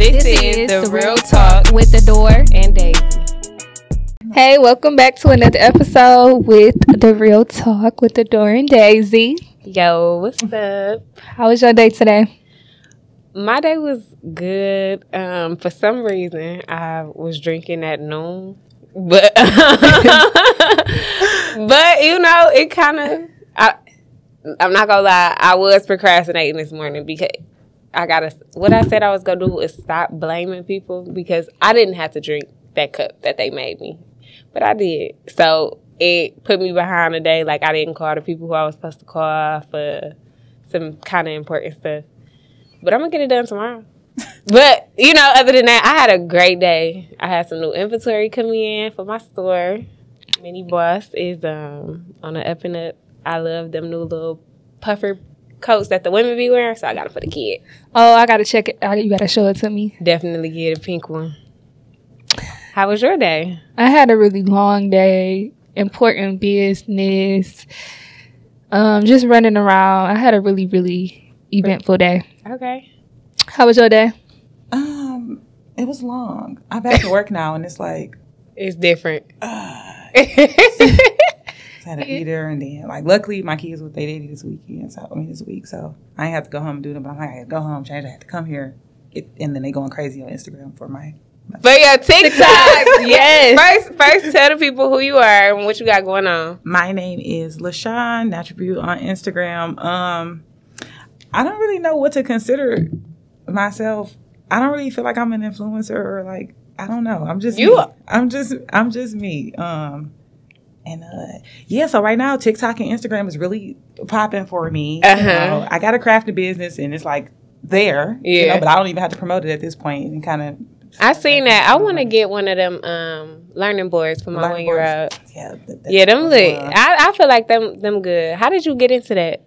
This is the Real Talk with the Door and Daisy. Hey, welcome back to another episode with the Real Talk with the Door and Daisy. Yo, what's up? How was your day today? My day was good. For some reason, I was drinking at noon, but you know, it kind of. I'm not gonna lie, I was procrastinating this morning because what I said I was gonna do is stop blaming people because I didn't have to drink that cup that they made me, but I did. So it put me behind a day. Like I didn't call the people who I was supposed to call for some kind of important stuff. But I'm gonna get it done tomorrow. But you know, other than that, I had a great day. I had some new inventory coming in for my store. Mini Boss is on the up and up. I love them new little puffer coats that the women be wearing, so I got it for the kid. Oh, I gotta check it. You gotta show it to me. Definitely get a pink one. How was your day? I had a really long day. Important business. Just running around. I had a really, really eventful day. Okay. How was your day? It was long. I'm back to work now, and it's like it's different. I had to eat her, and then luckily my kids with their daddy this week, so I ain't have to go home and do them. But I'm like, I had to go home, change. I had to come here, and then they going crazy on Instagram for my your TikTok. Yes. First, tell the people who you are and what you got going on. My name is Lashawn, Natural Beauty on Instagram. I don't really know what to consider myself. I don't really feel like I'm an influencer or I don't know. I'm just me. I'm just me. So right now TikTok and Instagram is really popping for me. You know, I got a crafting business and it's there. Yeah. You know, but I don't even have to promote it at this point and kind of. I seen that. I want to get one of them learning boards for my 1-year-old. Yeah, them lit. I feel like them good. How did you get into that?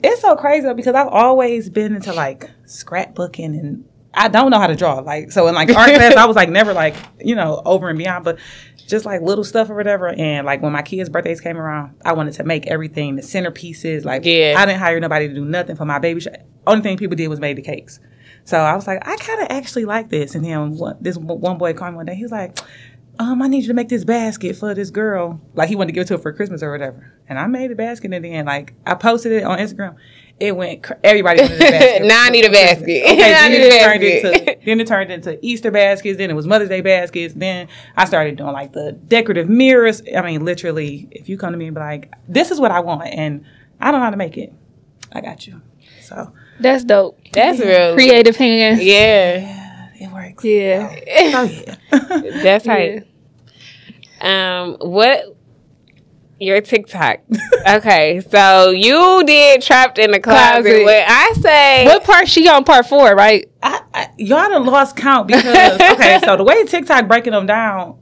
It's so crazy though, because I've always been into scrapbooking and I don't know how to draw. So in art class, I was never over and beyond, but just little stuff or whatever. And when my kids' birthdays came around, I wanted to make everything, the centerpieces. I didn't hire nobody to do nothing for my baby shower. Only thing people did was made the cakes. So I was like, I kind of actually like this. And then this one boy called me one day. He was like, I need you to make this basket for this girl. He wanted to give it to her for Christmas or whatever. And I made a basket, and then I posted it on Instagram. It went, everybody wanted a basket. Now I need a basket. Okay, then it turned into Easter baskets. Then it was Mother's Day baskets. Then I started doing the decorative mirrors. I mean, literally, if you come to me and be like, this is what I want, and I don't know how to make it, I got you. So that's dope. That's real creative hands. Yeah, it works. Yeah. Oh yeah. That's right. What your TikTok? Okay, so you did Trapped in the Closet. When I say what part? She on part 4, right? Y'all done lost count because so the way TikTok breaking them down,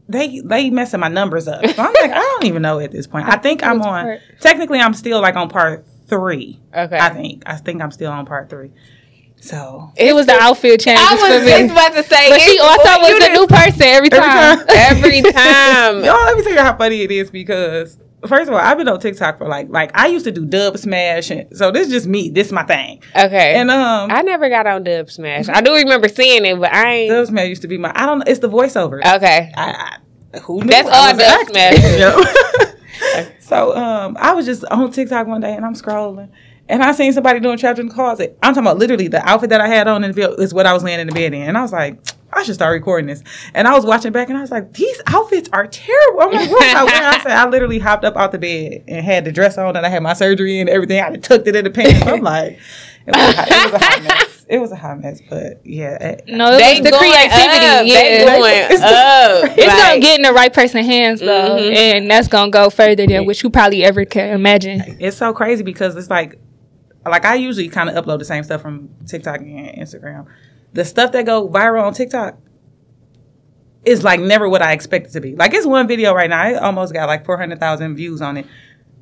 they messing my numbers up. So I'm I don't even know at this point. I think I'm on. Technically, I'm still on part 3. Okay. I think I'm still on part 3. So it was the outfit change. I was just about to say, but she also was a new person every time. Every time. Y'all, let me tell you how funny it is because first of all, I've been on TikTok for I used to do Dub Smash, and so this is just me. This is my thing. Okay. And I never got on Dub Smash. I do remember seeing it, but I ain't. Dub Smash used to be I don't know. It's the voiceover. Okay. Who knew? That's all Dub Smash. You know? So I was just on TikTok one day and I'm scrolling. And I seen somebody doing Trapped in the Closet. I'm talking about literally the outfit that I had on in the video is what I was laying in the bed in. And I was like, I should start recording this. And I was watching back and I was like, these outfits are terrible. I'm like, what? I said, I literally hopped up out the bed and had the dress on and I had my surgery and everything. I tucked it in the pants. I'm like, it was a hot mess. It was a hot mess, but yeah. No, it was the creativity. They going up. It's going to get in the right person's hands, though. Mm-hmm. And that's going to go further than what you probably ever can imagine. It's so crazy because it's I usually kind of upload the same stuff from TikTok and Instagram. The stuff that go viral on TikTok is never what I expect it to be. It's one video right now. It almost got 400,000 views on it.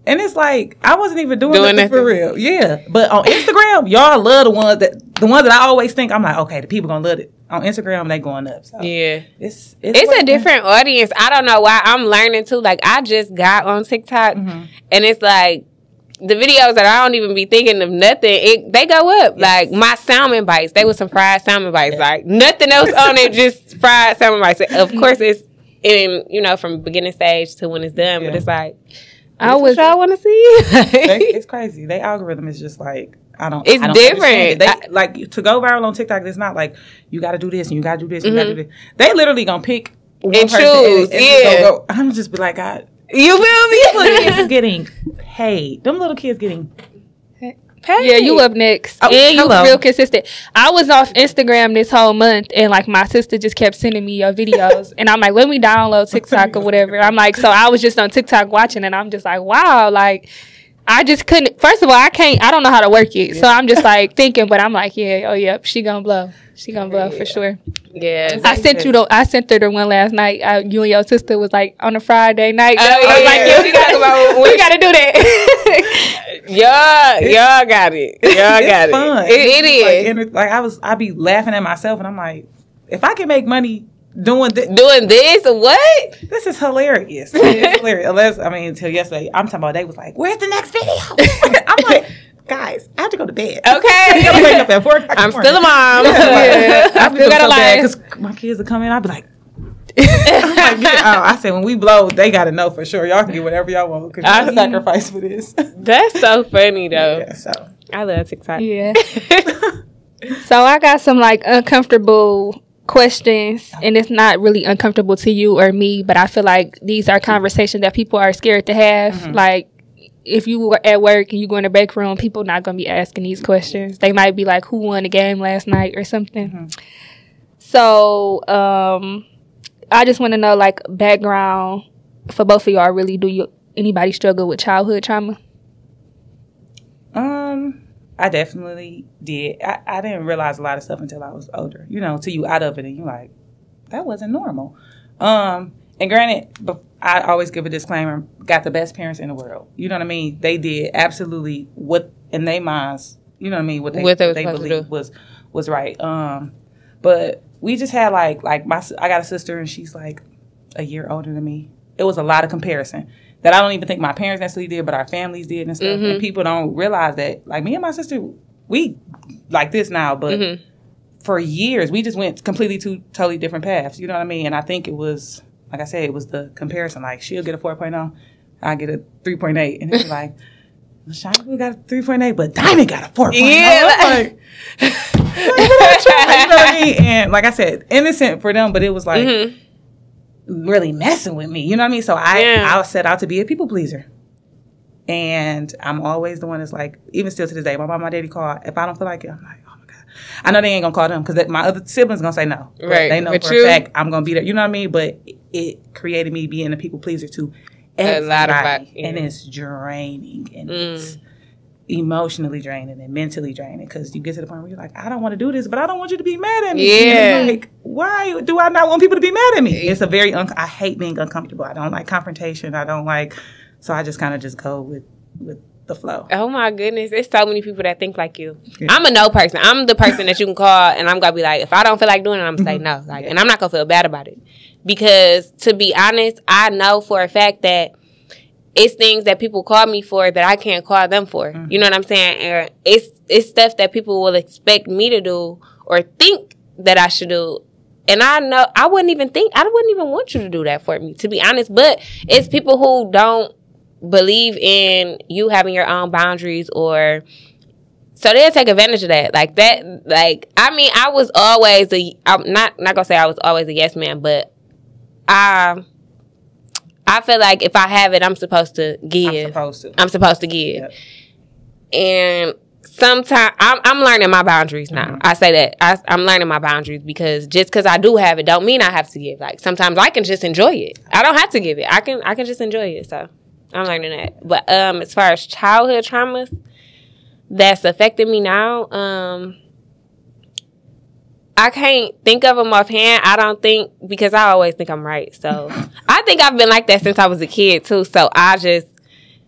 And it's I wasn't even doing it for real. Yeah. But on Instagram, y'all love the ones that I always think, I'm okay, the people gonna love it. On Instagram, they going up. So yeah. It's a different audience. I don't know why. I'm learning too. I just got on TikTok and it's the videos that I don't even be thinking of nothing, they go up. Yes. Like my salmon bites, they was some fried salmon bites. Like nothing else on it, just fried salmon bites. Of course, it's in from beginning stage to when it's done, but it's like I want to see. It's crazy. Their algorithm is just like I don't different. They, like to go viral on TikTok, it's not like you got to do this and you got to do this and you got to do this. They literally gonna pick one and choose. And I'm just be like, God. You feel me? These little kids is getting paid. Them little kids getting paid. Yeah, you up next. Oh, and you real consistent. I was off Instagram this whole month, and like my sister just kept sending me your videos, and I'm like, let me download TikTok or whatever. I'm like, so I was just on TikTok watching, and I'm just like, wow, like I just couldn't. First of all, I don't know how to work it, so I'm just like thinking, but I'm like, yeah, oh yep, she gonna blow. She gonna blow for sure. Yeah, I sent her the one last night. You and your sister was like on a Friday night. Oh, I was like, yeah, we gotta do that. y'all got it. Y'all got it. Fun. It is. Like I be laughing at myself, and I'm like, if I can make money doing this, what? This is hilarious. It's hilarious. Unless until yesterday, I'm talking about they was like, where's the next video? I'm like. Guys, I have to go to bed. Okay. I gotta wake up at 4 o'clock. I'm still a mom. I still gotta lie. Because my kids are coming. I'll be like, I said, when we blow, they gotta know for sure. Y'all can get whatever y'all want because I sacrifice for this. That's so funny though. Yeah, so I love TikTok. Yeah. So I got some like uncomfortable questions, and it's not really uncomfortable to you or me, but I feel like these are conversations that people are scared to have. Mm-hmm. Like, if you were at work and you go in the break room, people not going to be asking these questions. They might be like, who won the game last night or something. Mm-hmm. So, I just want to know, like, background for both of y'all. Really, anybody struggle with childhood trauma? I definitely did. I didn't realize a lot of stuff until I was older. Till you out of it and you're like, that wasn't normal. And granted, I always give a disclaimer, got the best parents in the world. You know what I mean? They did absolutely what in their minds, you know what I mean, what they believed was right. But we just had like I got a sister and she's like a year older than me. It was a lot of comparison that I don't even think my parents necessarily did, but our families did and stuff. Mm-hmm. And people don't realize that, like me and my sister, we like this now, but for years we just went completely two totally different paths. You know what I mean? And I think it was, like I said, it was the comparison. Like, she'll get a 4.0, I get a 3.8. And it's like, Lashawn got a 3.8, but Diamond got a 4.0. Yeah. Like, you know what I mean? And like I said, innocent for them, but it was like really messing with me. You know what I mean? So I set out to be a people pleaser. And I'm always the one that's like, even still to this day, my mom and my daddy call. If I don't feel like it, I'm like, I know they ain't gonna call them because my other siblings gonna say no. Right. They know for a fact I'm gonna be there. You know what I mean? But it created me being a people pleaser to everybody. And it's draining. And it's emotionally draining and mentally draining because you get to the point where you're like, I don't want to do this, but I don't want you to be mad at me. Yeah. Like, why do I not want people to be mad at me? It's a very, I hate being uncomfortable. I don't like confrontation. So I just kind of just go with the flow. Oh my goodness, there's so many people that think like you. Yeah. I'm a no person. I'm the person that you can call and I'm gonna be like, if I don't feel like doing it, I'm gonna say no. Like, and I'm not gonna feel bad about it because, to be honest, I know for a fact that it's things that people call me for that I can't call them for. You know what I'm saying? And it's stuff that people will expect me to do or think that I should do. And I know I wouldn't even want you to do that for me, to be honest. But it's people who don't believe in you having your own boundaries, or so they'll take advantage of that. Like that, I was always I'm not gonna say I was always a yes man, but I feel like if I have it, I'm supposed to give. I'm supposed to give. Yep. And sometimes I'm learning my boundaries now. I say that I'm learning my boundaries because just because I do have it, don't mean I have to give. Like, sometimes I can just enjoy it. I don't have to give it. I can just enjoy it. So I'm learning that. But as far as childhood traumas that's affected me now, I can't think of them offhand. I don't think, because I always think I'm right. So I think I've been like that since I was a kid too. So if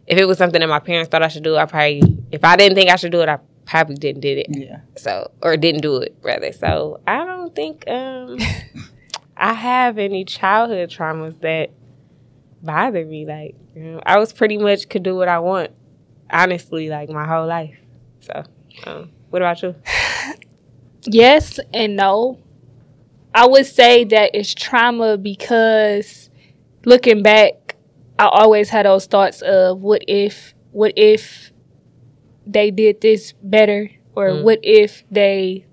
it was something that my parents thought I should do, if I didn't think I should do it, I probably did it. Yeah. So, or didn't do it rather. So I don't think I have any childhood traumas that bother me. Like, I was pretty much could do what I want honestly, like, my whole life. So, what about you? Yes and no. I would say that it's trauma because looking back, I always had those thoughts of what if they did this better, or what if they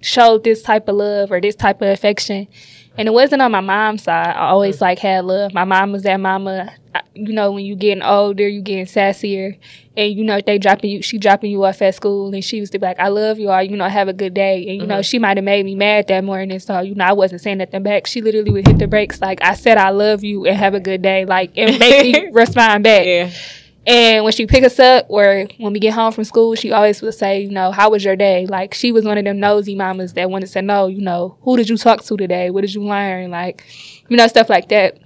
showed this type of love or this type of affection. And it wasn't on my mom's side. I always like had love. My mom was that mama. You know, when you getting older, you getting sassier, and you know she dropping you off at school, and she used to be like, "I love you all. You know, have a good day." And you know, she might have made me mad that morning, so you know, I wasn't saying nothing back. She literally would hit the brakes like, "I said I love you and have a good day," like, and make me respond back. Yeah. And when she pick us up or when we get home from school, she always would say, you know, "How was your day?" Like, she was one of them nosy mamas that wanted to know, you know, who did you talk to today? What did you learn? Like, you know, stuff like that.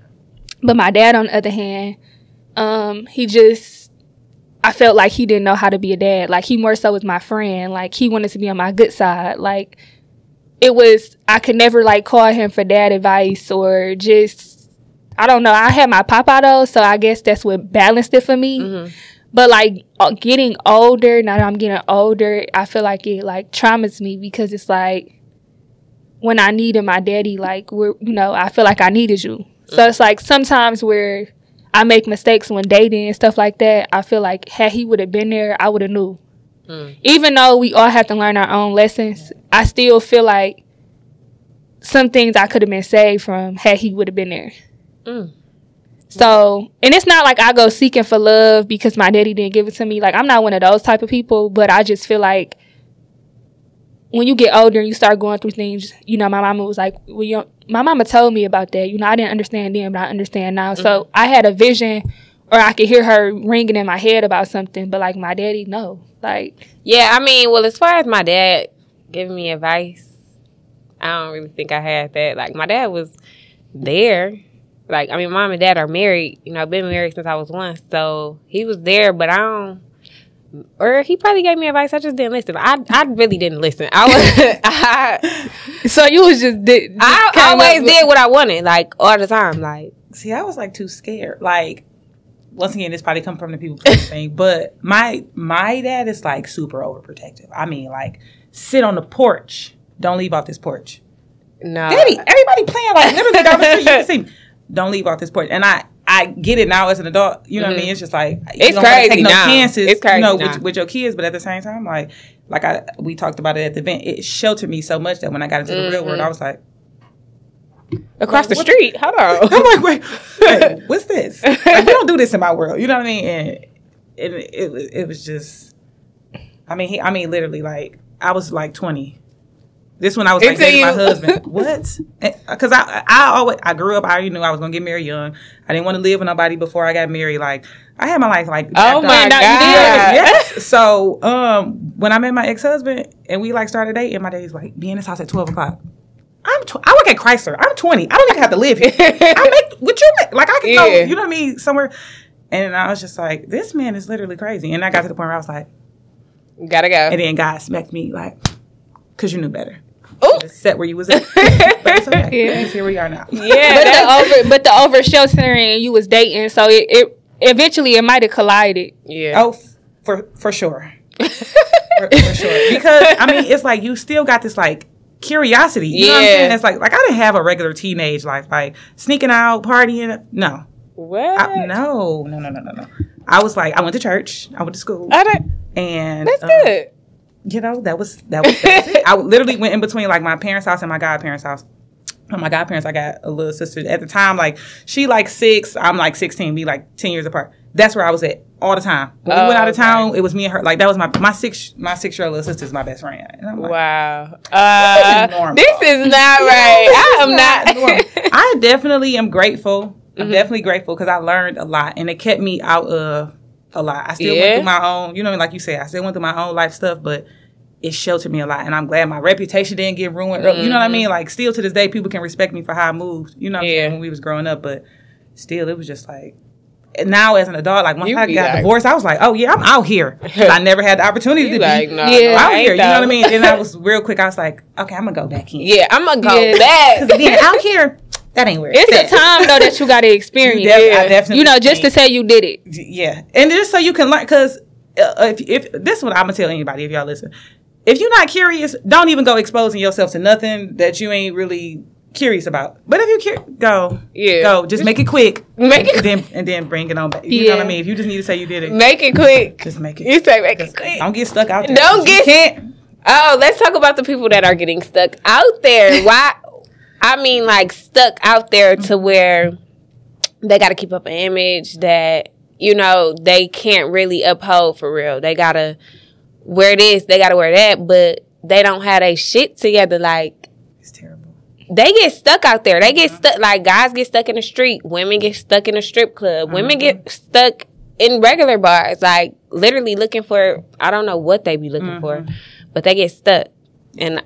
But my dad, on the other hand, I felt like he didn't know how to be a dad. Like, he more so was my friend. Like, he wanted to be on my good side. Like, I could never, like, call him for dad advice or just, I don't know. I had my papa though, so I guess that's what balanced it for me. But like getting older, now that I'm getting older, I feel like it like traumas me because it's like when I needed my daddy, like I feel like I needed you. So it's like sometimes where I make mistakes when dating and stuff like that. I feel like had he would have been there, I would have knew. Even though we all have to learn our own lessons, I still feel like some things I could have been saved from had he would have been there. So, and it's not like I go seeking for love because my daddy didn't give it to me. Like, I'm not one of those type of people, but I just feel like when you get older and you start going through things, you know, my mama was like, my mama told me about that. You know, I didn't understand then, but I understand now. So I had a vision, or I could hear her ringing in my head about something, but like my daddy, no. Like, yeah, I mean, well, as far as my dad giving me advice, I don't really think I had that. Like, my dad was there. Like, I mean, mom and dad are married. You know, I've been married since I was 1. So he was there, but or he probably gave me advice. I just didn't listen. I really didn't listen. So you was just I always did what I wanted, like, all the time. Like, see, I was like too scared. Like, once again, this probably come from the people thing, but my dad is like super overprotective. I mean, like, sit on the porch. Don't leave off this porch. No, Daddy, everybody playing like literally down the street. You can see me. Don't leave off this porch. And I get it now as an adult. You know what I mean? It's just like, you it's don't crazy take no now. chances, it's crazy with your kids. But at the same time, we talked about it at the event. It sheltered me so much that when I got into the real world, I was like, across the street. Hold on. I'm like, wait, what's this? Like, we don't do this in my world. You know what I mean? And it was just, I mean, literally, like, I was like 20. This one I was like dating my husband. What? Because I grew up. I already knew I was gonna get married young. I didn't want to live with nobody before I got married. Like, I had my life like. Oh my God! Yes. So when I met my ex-husband and we like started dating, my daddy's like, "Be in this house at 12 o'clock." I work at Chrysler. I'm 20. I don't even have to live here. I make what you make. Like, I can go. You know what I mean? Somewhere. And I was just like, this man is literally crazy. And I got to the point where I was like, gotta go. And then God smacked me like, because you knew better. Oh, set where you was at. But it's okay. Yeah. Here we are now. Yeah, but the over sheltering, you was dating, so it eventually it might have collided. Yeah. Oh, for sure. for sure. Because I mean, it's like you still got this like curiosity. You know what I'm saying? It's like I didn't have a regular teenage life, like sneaking out, partying. No. What? No. I was like, I went to church. I went to school. And that's good. You know, that was it. I literally went in between like my parents' house and my godparents' house. From my godparents, I got a little sister at the time. Like, she like 6, I'm like 16. We like 10 years apart. That's where I was at all the time. When we went out of town, it was me and her. Like, that was my 6-year-old little sister is my best friend. And I'm like, wow, this is not right. I am not. I definitely am grateful. I'm definitely grateful because I learned a lot, and it kept me out of a lot. I still went through my own, you know, like you say, I still went through my own life stuff, but it sheltered me a lot. And I'm glad my reputation didn't get ruined. You know what I mean? Like, still to this day, people can respect me for how I moved, you know what I'm saying, when we was growing up. But still, it was just like, now as an adult, like, once I got divorced, I was like, oh yeah, I'm out here. Because I never had the opportunity to be out here. You know what I mean? And I was real quick, I was like, okay, I'm going to go back in. Yeah, I'm going to go back. Because again, out here, that ain't where it's a time though that you got to experience. I definitely, you know, just to say you did it. Yeah, and just so you can learn, because if this is what I'm gonna tell anybody if y'all listen. If you're not curious, don't even go exposing yourself to nothing that you ain't really curious about. But if you go. Just make it quick. And then bring it on back. You know what I mean? If you just need to say you did it, make it quick. Just make it. You say make it quick. Don't get stuck out there. Can't. Oh, let's talk about the people that are getting stuck out there. Why? I mean, like stuck out there to where they got to keep up an image that they can't really uphold for real. They gotta wear this, they gotta wear that, but they don't have their shit together. Like, it's terrible. They get stuck out there. They get stuck. Like, guys get stuck in the street. Women get stuck in a strip club. Women get stuck in regular bars. Like, literally looking for, I don't know what they be looking for, but they get stuck. And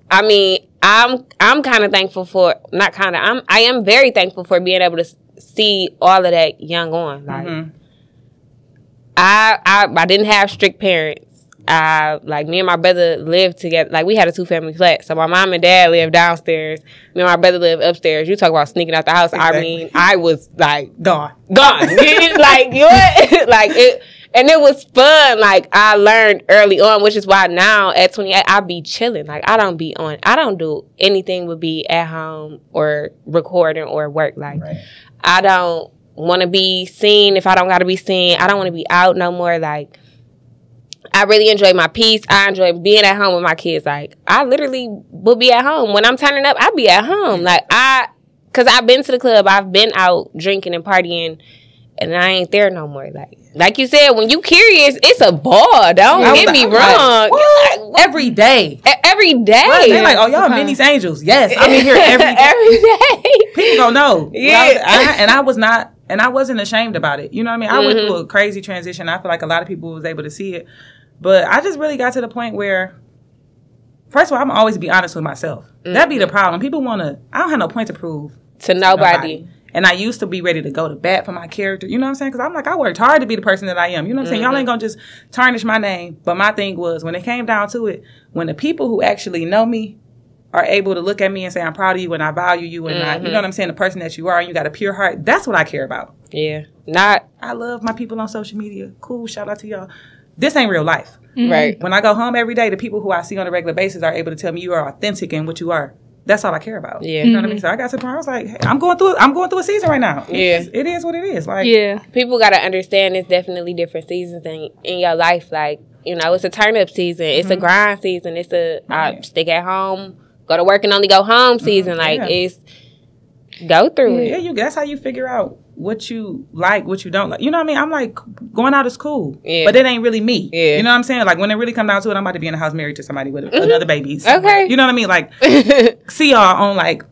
I mean, I'm kind of thankful for, not kind of, I am very thankful for being able to see all of that young on. Like, I didn't have strict parents. Like, me and my brother lived together. Like, we had a 2-family flat. So my mom and dad lived downstairs. Me and my brother lived upstairs. You talk about sneaking out the house. Exactly. I mean, I was like gone. Like, what? Like, it, and it was fun. Like, I learned early on, which is why now at 28, I be chilling. Like, I don't do anything but be at home or recording or work. Like, I don't want to be seen if I don't got to be seen. I don't want to be out no more. Like, I really enjoy my peace. I enjoy being at home with my kids. Like, I literally will be at home. When I'm turning up, I be at home. Like, because I've been to the club. I've been out drinking and partying, and I ain't there no more. Like you said, when you curious, it's a ball. Don't get me wrong. Like, every day. Every day. Right, they're like, oh, y'all Minnie's Angels. Yes, I'm in here every day. People don't know. Yeah. And I was not, and I wasn't ashamed about it. You know what I mean? I went through a crazy transition. I feel like a lot of people was able to see it. But I just really got to the point where, first of all, I'm always be honest with myself. That'd be the problem. People want to, I don't have no point to prove to nobody. And I used to be ready to go to bat for my character. You know what I'm saying? Because I'm like, I worked hard to be the person that I am. You know what I'm saying? Y'all ain't going to just tarnish my name. But my thing was, when it came down to it, when the people who actually know me are able to look at me and say, I'm proud of you and I value you and you know what I'm saying, the person that you are and you got a pure heart, that's what I care about. Yeah. I love my people on social media. Cool. Shout out to y'all. This ain't real life. Right. When I go home every day, the people who I see on a regular basis are able to tell me you are authentic in what you are. That's all I care about. Yeah. You know what I mean? So I got to the point, I was like, hey, I'm going through a season right now. Yeah. It is what it is. Like, yeah. People got to understand it's definitely different seasons in your life. Like, it's a turn-up season. It's a grind season. It's a stick at home, go to work and only go home season. Like, it's go through it. Yeah, that's how you figure out what you like, what you don't like. You know what I mean? I'm like, going out is cool, but it ain't really me. Yeah. You know what I'm saying? Like, when it really come down to it, I'm about to be in a house married to somebody with another baby. Okay. You know what I mean? Like, see y'all on, like,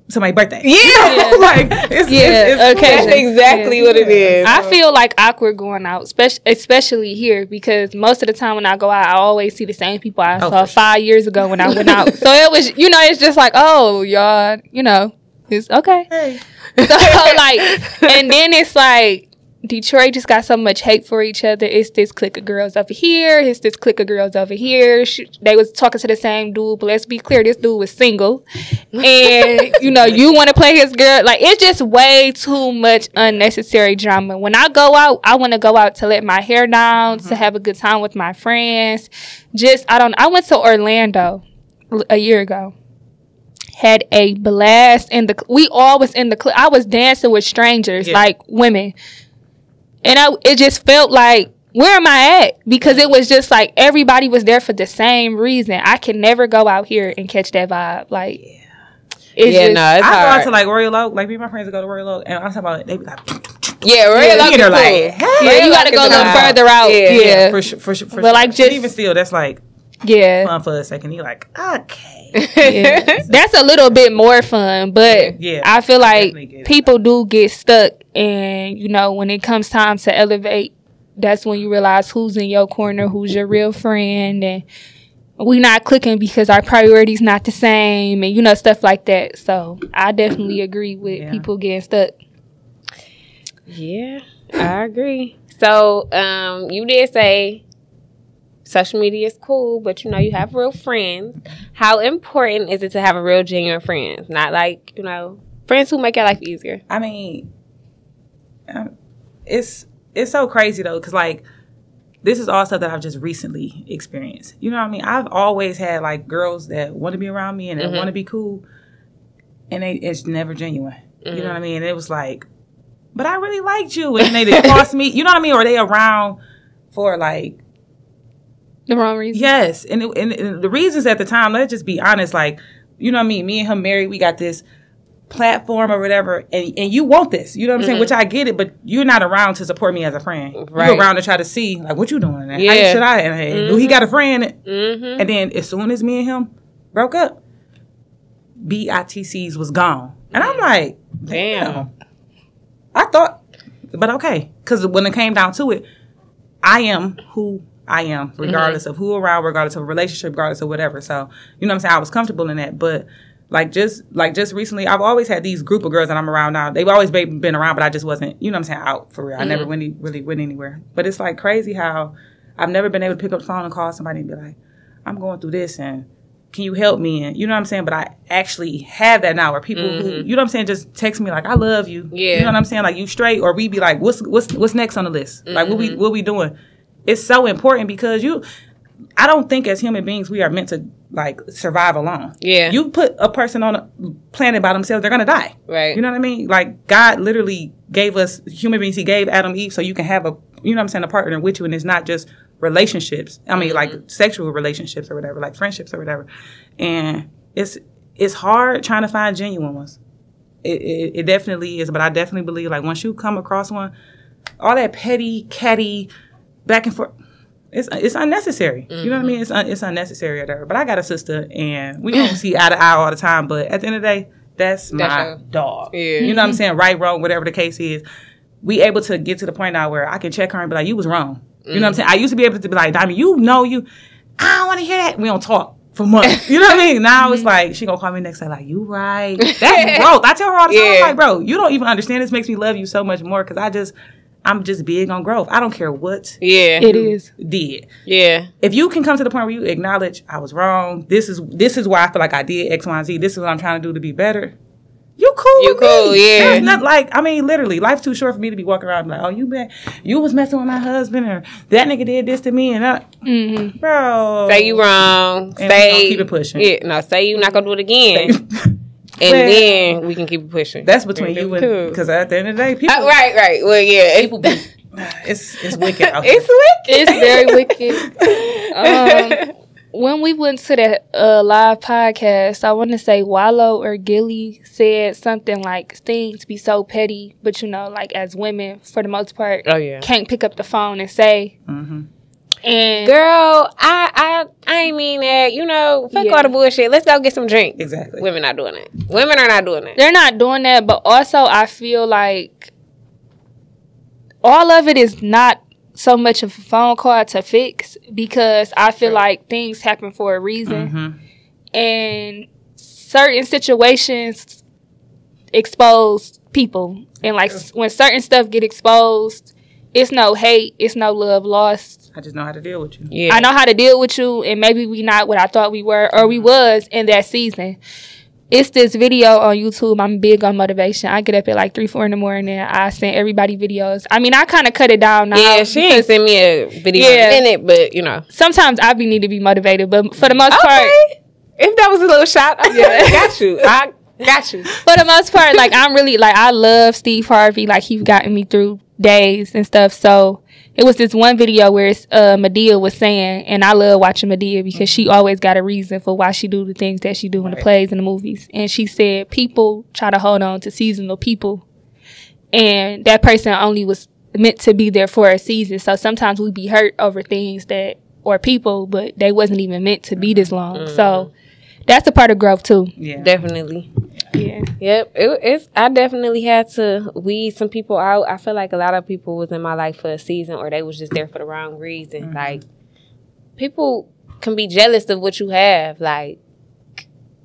somebody's birthday. Yeah. Like, it's okay. Cool. That's exactly what it is. I feel like awkward going out, especially here, because most of the time when I go out, I always see the same people I saw 5 years ago when I went out. So it was, it's just like, oh, y'all, it's okay. Hey. So, like, and then it's like, Detroit just got so much hate for each other. It's this clique of girls over here. It's this clique of girls over here. They was talking to the same dude, but let's be clear, this dude was single. And, you want to play his girl. Like, it's just way too much unnecessary drama. When I go out, I want to go out to let my hair down, to have a good time with my friends. I went to Orlando a year ago. Had a blast we all was in the club. I was dancing with strangers, like women. And it just felt like, where am I at? Because it was just like everybody was there for the same reason. I can never go out here and catch that vibe. Like, it's it's I hard. go out to like Royal Oak. Like, me and my friends go to Royal Oak, and I'm talking about, they be like, Royal Oak is cool. Like, hey, you got to go a little further out. Yeah. For sure. But like, just even still, that's like fun for a second. You're like, okay. That's a little bit more fun, but I feel like people do get stuck, and when it comes time to elevate, that's when you realize who's in your corner, who's your real friend, and we not clicking because our priorities not the same, and stuff like that. So I definitely agree with people getting stuck. Yeah, I agree. So you did say social media is cool, but you have real friends. How important is it to have a real genuine friends? Not like, friends who make your life easier. I mean, it's so crazy though, because like, this is all stuff that I've just recently experienced. You know what I mean? I've always had like girls that want to be around me and that want to be cool, and it's never genuine. You know what I mean? And it was like, but I really liked you, and they cross me. You know what I mean? Or they around for like the wrong reason. Yes, and the reasons at the time. Let's just be honest. Like, you know what I mean? Me and him married. We got this platform or whatever, and you want this. You know what I'm saying? Which I get it, but you're not around to support me as a friend. Right. You're around to try to see like what you doing. Yeah. How should I? And do he got a friend? And then as soon as me and him broke up, BITCs was gone, and I'm like, damn. I thought, but okay, because when it came down to it, I am who I am, regardless of who around, regardless of relationship, regardless of whatever. So, you know what I'm saying? I was comfortable in that. But just recently, I've always had these group of girls that I'm around now. They've always been around, but I just wasn't, you know what I'm saying, out for real. I never really went anywhere. But it's like crazy how I've never been able to pick up the phone and call somebody and be like, I'm going through this and can you help me? And you know what I'm saying? But I actually have that now where people who, you know what I'm saying, just text me like, I love you. Yeah. You know what I'm saying? Like, you straight? Or we be like, what's next on the list? Like, what we doing? It's so important because I don't think as human beings we are meant to like survive alone. Yeah. You put a person on a planet by themselves, they're gonna die. Right. You know what I mean? Like, God literally gave us human beings. He gave Adam and Eve so you can have you know what I'm saying, a partner with you, and it's not just relationships. I mean, like sexual relationships or whatever, like friendships or whatever. And it's hard trying to find genuine ones. It definitely is, but I definitely believe like once you come across one, all that petty, catty, back and forth, it's unnecessary. You know what I mean? It's unnecessary or whatever. But I got a sister, and we don't see eye to eye all the time. But at the end of the day, that's my dog. Yeah. You know what I'm saying? Right, wrong, whatever the case is. We able to get to the point now where I can check her and be like, you was wrong. You know what I'm saying? I used to be able to be like, Diamond, I don't want to hear that. We don't talk for months. You know what I mean? Now it's like, she gonna call me next day like, you right. That's growth. I tell her all the time, I'm like, bro, you don't even understand. This makes me love you so much more because I'm just big on growth. I don't care what it is. Did. Yeah. If you can come to the point where you acknowledge I was wrong, this is why I feel like I did X, Y, and Z. This is what I'm trying to do to be better. You cool, yeah. There's not like, I mean, literally, life's too short for me to be walking around like, oh, you was messing with my husband, or that nigga did this to me, and bro. Say you wrong. And say keep it pushing. Yeah, no, say you not gonna do it again. And then we can keep it pushing. That's between you and, because at the end of the day, people. Right. Well, yeah. People be, it's wicked out there. It's very wicked. When we went to that live podcast, I want to say Wallow or Gilly said something like things be so petty, but you know, like as women, for the most part, can't pick up the phone and say. And girl, I ain't mean that. You know, fuck all the bullshit. Let's go get some drink. Exactly. Women not doing it. Women are not doing it. They're not doing that, but also I feel like all of it is not so much of a phone call to fix, because I feel like things happen for a reason, and certain situations expose people, and like when certain stuff get exposed, it's no hate, it's no love lost. I just know how to deal with you. Yeah, I know how to deal with you, and maybe we not what I thought we were or we was in that season. It's this video on YouTube. I'm big on motivation. I get up at like 3, 4 in the morning. I send everybody videos. I mean, I kind of cut it down now. Yeah, she ain't send me a video in it, but you know. Sometimes I need to be motivated, but for the most part. If that was a little shot, I got you. I got you. For the most part, like, I'm really, like, I love Steve Harvey. Like, he's gotten me through days and stuff. So it was this one video where Madea was saying, and I love watching Madea because she always got a reason for why she do the things that she do in the plays and the movies. And she said people try to hold on to seasonal people, and that person only was meant to be there for a season. So sometimes we be hurt over things or people, but they wasn't even meant to be this long. So that's a part of growth too. Yeah, definitely. Yeah. Yep. I definitely had to weed some people out. I feel like a lot of people was in my life for a season, or they was just there for the wrong reason. Like, people can be jealous of what you have. Like,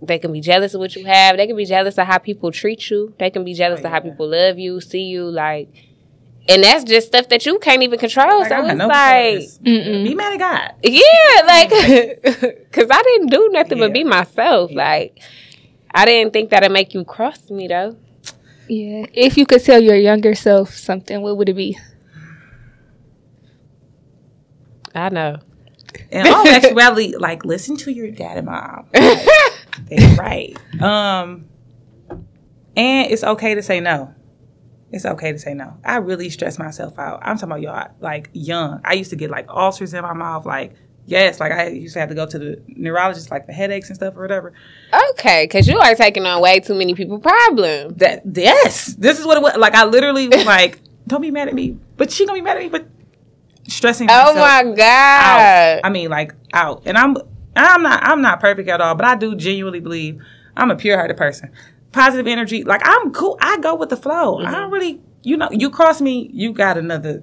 they can be jealous of what you have. They can be jealous of how people treat you. They can be jealous of how people love you, see you. Like, and that's just stuff that you can't even control. So it's like, be mad at God. Yeah, like, because I didn't do nothing but be myself. Like, I didn't think that'd make you cross me, though. Yeah. If you could tell your younger self something, what would it be? I know. In all actuality, like, listen to your dad and mom. Like, they're right. And it's okay to say no. It's okay to say no. I really stress myself out. I'm talking about y'all, like, young. I used to get, like, ulcers in my mouth. Like, yes, like, I used to have to go to the neurologist, like, for headaches and stuff or whatever. Okay, because you are taking on way too many people's problems. Yes. This is what it was. Like, I literally was like, don't be mad at me. But she gonna be mad at me, but stressing myself Oh, my God. out. I mean, like, out. And I'm not perfect at all, but I do genuinely believe I'm a pure-hearted person. Positive energy. Like, I'm cool. I go with the flow. I don't really, you cross me, you got another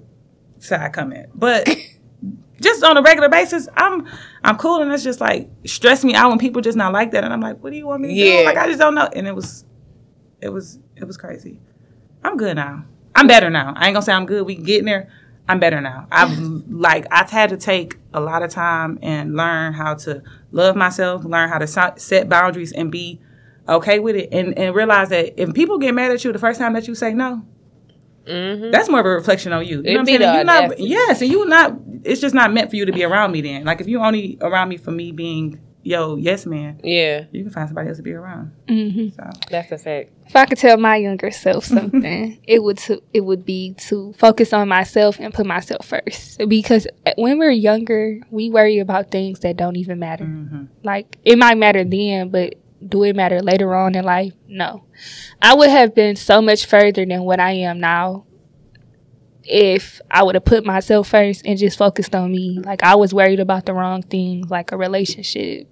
side coming. But just on a regular basis, I'm cool, and it's just like stress me out when people just not like that, and I'm like, what do you want me to do? Like, I just don't know. And it was crazy. I'm good now. I'm better now. I ain't gonna say I'm good. We can get in there. I'm better now. I've had to take a lot of time and learn how to love myself, learn how to set boundaries and be okay with it, and realize that if people get mad at you the first time that you say no, that's more of a reflection on you. You know what I'm saying? It's just not meant for you to be around me then. Like, if you only around me for me being yes man, you can find somebody else to be around. So that's a fact. If I could tell my younger self something, it would be to focus on myself and put myself first. Because when we're younger, we worry about things that don't even matter. Like, it might matter then, but do it matter later on in life? No. I would have been so much further than what I am now if I would have put myself first and just focused on me. Like, I was worried about the wrong things, like a relationship,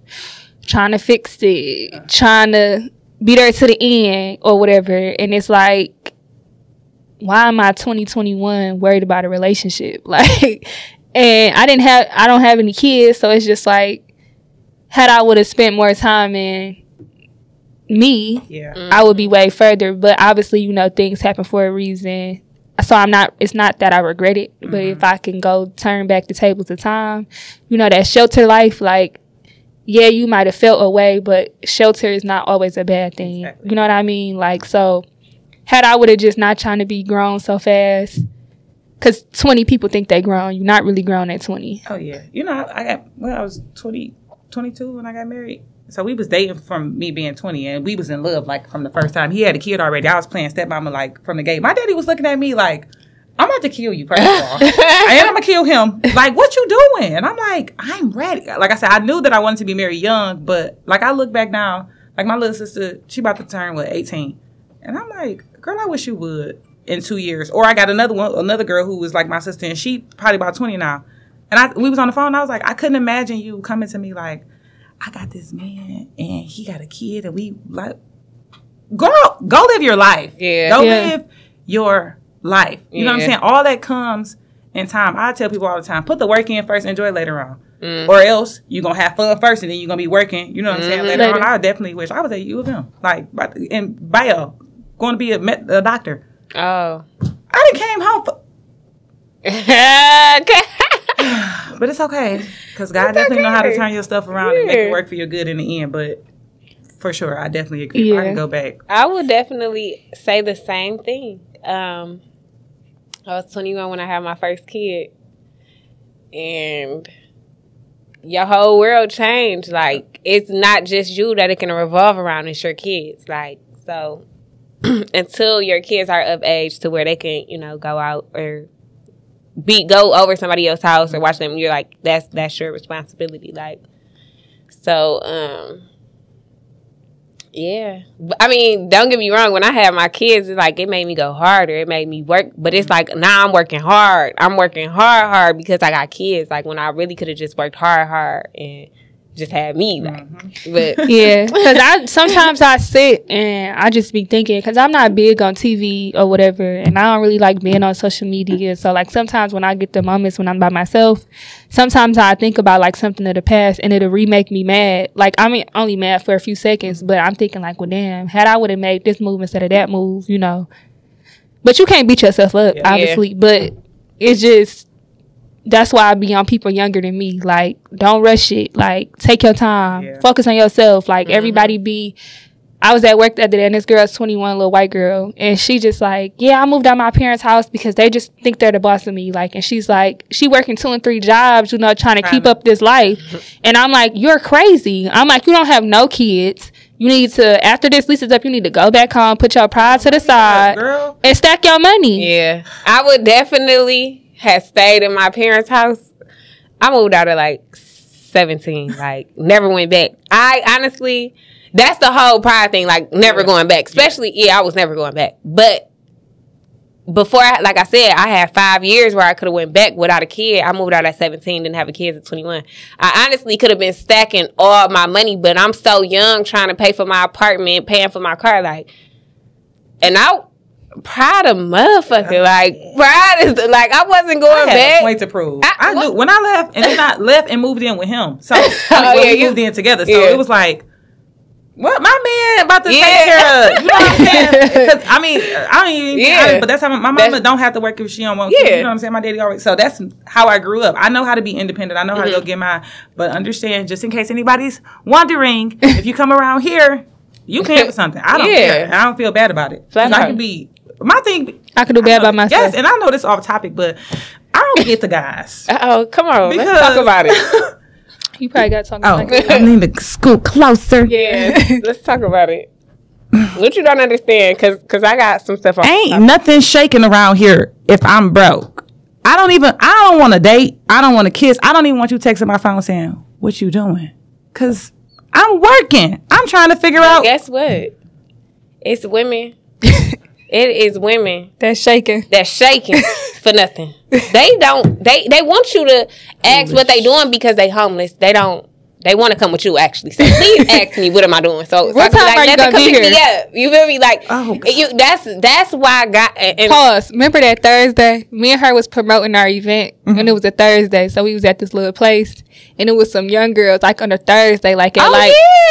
trying to fix it, trying to be there to the end or whatever. And it's like, why am I 2021 worried about a relationship? Like, and I don't have any kids, so it's just like, had I would have spent more time in me, I would be way further. But obviously, things happen for a reason. So it's not that I regret it, but if I can go turn back the tables of time, that shelter life, like, yeah, you might have felt away, but shelter is not always a bad thing. Exactly. You know what I mean? Like, so had I would have just not trying to be grown so fast, because 20 people think they grown. You're not really grown at 20. Oh, yeah. I was 22 when I got married. So we was dating from me being 20, and we was in love, like, from the first time. He had a kid already. I was playing stepmama, like, from the gate. My daddy was looking at me like, I'm about to kill you, first of all. And I'm going to kill him. Like, what you doing? And I'm like, I'm ready. Like I said, I knew that I wanted to be married young, but, like, I look back now, like, my little sister, she about to turn, 18? And I'm like, girl, I wish you would in 2 years. Or I got another girl who was like my sister, and she probably about 20 now. And we was on the phone, and I was like, I couldn't imagine you coming to me like, I got this man, and he got a kid, and we, like, girl, go live your life. Go live your life. You know what I'm saying? All that comes in time. I tell people all the time, put the work in first, enjoy it later on. Or else you're going to have fun first, and then you're going to be working, you know what I'm saying, later on. I definitely wish I was at U of M, like, in bio, going to be a doctor. Oh. I done came home for... But it's okay, because God definitely know how to turn your stuff around and make it work for your good in the end. But for sure, I definitely agree. If I can go back, I would definitely say the same thing. I was 21 when I had my first kid, and your whole world changed. Like, it's not just you that it can revolve around, it's your kids. Like, so until your kids are of age to where they can, go out or go over somebody else's house or watch them, you're like, that's your responsibility. Like, so, yeah. I mean, don't get me wrong. When I had my kids, it's like, it made me go harder. It made me work. But it's like, now I'm working hard. I'm working hard because I got kids. Like, when I really could have just worked hard and just had me, like, but yeah, because sometimes I sit and I just be thinking, because I'm not big on TV or whatever, and I don't really like being on social media. So, like, sometimes when I get the moments when I'm by myself, sometimes I think about, like, something of the past, and it'll remake me mad. Like, I mean, only mad for a few seconds, but I'm thinking, like, well, damn, had I would have made this move instead of that move, But you can't beat yourself up, obviously. Yeah. But it's just, that's why I be on people younger than me. Like, don't rush it. Like, take your time. Yeah. Focus on yourself. Like, everybody be... I was at work the other day, and this girl's 21, little white girl, and she just like, yeah, I moved out my parents' house because they just think they're the boss of me. Like, and she's like, she working 2 and 3 jobs, you know, trying to keep up this life. And I'm like, you're crazy. I'm like, you don't have no kids. You need to, after this lease is up, you need to go back home, put your pride to the side, and stack your money. Yeah. I would definitely have stayed in my parents' house. I moved out at like 17, like never went back. I honestly, that's the whole pride thing, like never going back. Especially, I was never going back. But before, like I said, I had 5 years where I could have went back without a kid. I moved out at 17, didn't have a kid at 21. I honestly could have been stacking all my money, but I'm so young trying to pay for my apartment, paying for my car, like, and proud of motherfucker, like, pride is, like, I wasn't going back. I had a point to prove. I knew, when I left, and then I left and moved in with him. So, we moved in together. So, it was like, what my man about to take care of? You know what I'm saying? Because I mean, but that's how my mama don't have to work if she don't want to. You know what I'm saying? My daddy always. So that's how I grew up. I know how to be independent. I know how to go get mine. But understand, just in case anybody's wondering, if you come around here, you paying for something. I don't care. I don't feel bad about it. I can be my thing. I can do bad by myself. Yes, and I know this off topic, but I don't get the guys. Come on, let's talk about it. You probably got something like that. I need to scoot closer. Yeah, let's talk about it. What you don't understand, because I got some stuff. Ain't nothing shaking around here if I'm broke. I don't want to date. I don't want to kiss. I don't even want you texting my phone saying, what you doing? Because I'm working. I'm trying to figure out. Guess what? It's women. It is women that's shaking for nothing. They want you to ask what they doing because they homeless. They want to come with you, actually. So please ask me, what am I doing? So what time are you gonna be here? You feel me? Like, that's why I got. Pause. Remember that Thursday? Me and her was promoting our event, and it was a Thursday, so we was at this little place, and it was some young girls, like on a Thursday, like at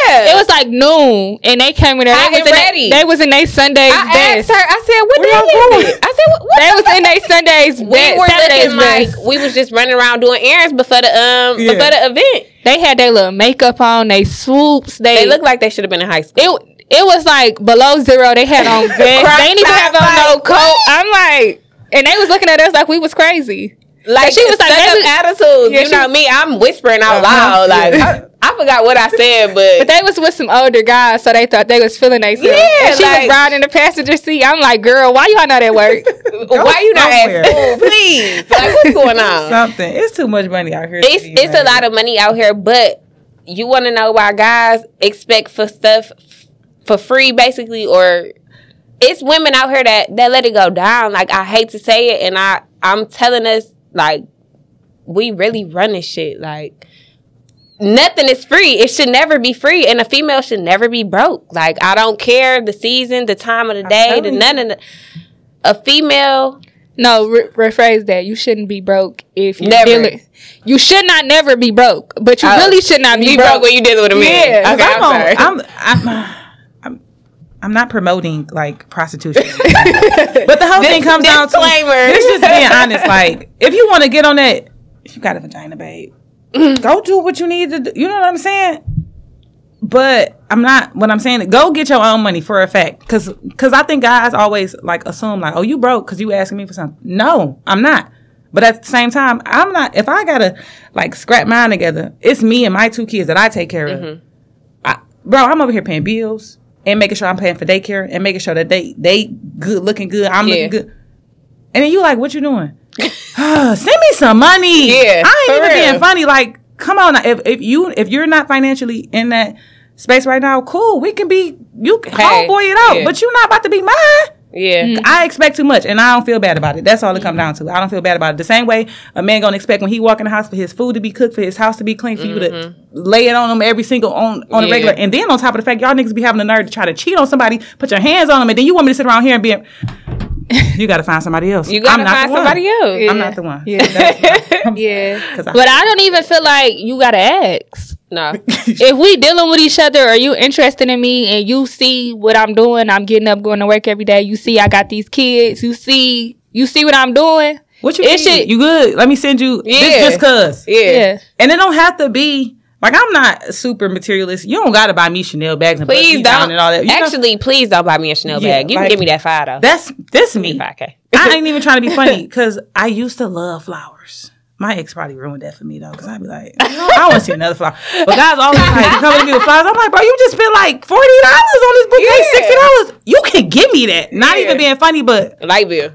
it was like noon, and they came in there. They was in their Sundays best. Asked her, I said, what day is it? I said, what they was in their Sundays best. We were looking like we was just running around doing errands before the event. They had their little makeup on, they swoops. They looked like they should have been in high school. It was like below zero. They had on vests. They didn't even have on no coat. I'm like, and they was looking at us like we was crazy. Like, she was like, attitudes. Yeah, you know me, I'm whispering out loud. Like, I forgot what I said, but they was with some older guys, so they thought they was feeling themselves. Yeah, and she was riding in the passenger seat. I'm like, girl, why y'all not at work? Why you not at school? Please. Like, what's going on? Something. It's too much money out here. It's a lot of money out here, but you want to know why guys expect for stuff for free, basically, or it's women out here that let it go down. Like, I hate to say it, and I'm telling us, like, we really run this shit. Like, nothing is free. It should never be free, and a female should never be broke. Like, I don't care the season, the time of the day, none of the. A female. No, rephrase that. You shouldn't be broke if you're dealing. You should not never be broke, but you really should not be broke when you're dealing with a man. Yeah, okay, I'm sorry. I'm not promoting like prostitution, but the whole thing comes down to this. Just being honest, like, if you want to get on that, you got a vagina, babe. Go do what you need to do. You know what I'm saying? But I'm not. What I'm saying, go get your own money for a fact, because I think guys always like assume like, oh, you broke because you asking me for something. No, I'm not. But at the same time, I'm not. If I gotta like scrap mine together, it's me and my 2 kids that I take care of. Bro, I'm over here paying bills and making sure I'm paying for daycare and making sure that they good, looking good, I'm looking good. And then you like, what you doing? Send me some money. Yeah, I ain't even being funny. Like, come on. If you're not financially in that space right now, cool. We can be, you can homeboy it out, but you're not about to be mine. Yeah. I expect too much, and I don't feel bad about it. That's all it comes down to. I don't feel bad about it. The same way a man gonna expect when he walk in the house for his food to be cooked, for his house to be clean, for you to lay it on him every single on the regular. And then on top of the fact, y'all niggas be having the nerve to try to cheat on somebody, put your hands on them, and then you want me to sit around here and be you gotta find somebody else. You gotta find somebody else. Yeah. I'm not the one. Yeah. But I don't even feel like you gotta ask. No. If we dealing with each other, or you interested in me, and you see what I'm doing, I'm getting up, going to work every day. You see I got these kids. You see what I'm doing. What you need? You good? Let me send you this just cause. Yeah. And it don't have to be Like, I'm not super materialist. You don't got to buy me Chanel bags and please don't. And all that. Actually, please don't buy me a Chanel bag. You can give me that $5 though. That's me. $5K. I ain't even trying to be funny because I used to love flowers. My ex probably ruined that for me though, because I'd be like, I want to see another flower. But guys always like coming to me with flowers. I'm like, bro, you just spent like $40 on this bouquet, $60. You can give me that. Not even being funny, but light bill.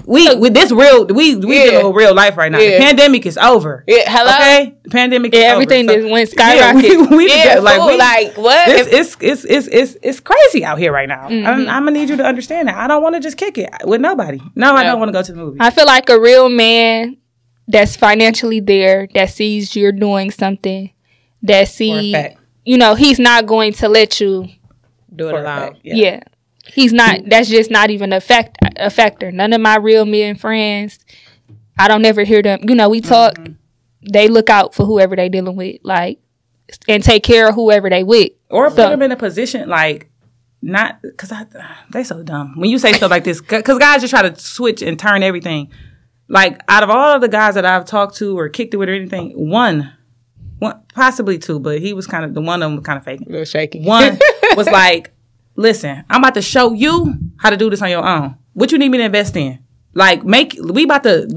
we with this real, we dealing with real life right now. The pandemic is over. Yeah, hello. Okay, the pandemic is everything over. just went skyrocket. Like what? It's crazy out here right now. I'm gonna need you to understand that. I don't want to just kick it with nobody. No, I don't want to go to the movie. I feel like a real man that's financially there, that sees you're doing something, that sees, you know, he's not going to let you do it alone. Yeah. He's not, that's just not even a factor. None of my real men friends, I don't ever hear them, you know, we talk, they look out for whoever they dealing with, like, and take care of whoever they with. Or put them in a position, like, not, because they so dumb. When you say stuff like this, because guys just try to switch and turn everything. Like, out of all of the guys that I've talked to or kicked it with or anything, one, possibly two, but he was kind of, the one of them was kind of faking. A little shaky. One was like, listen, I'm about to show you how to do this on your own. What you need me to invest in? Like, you about to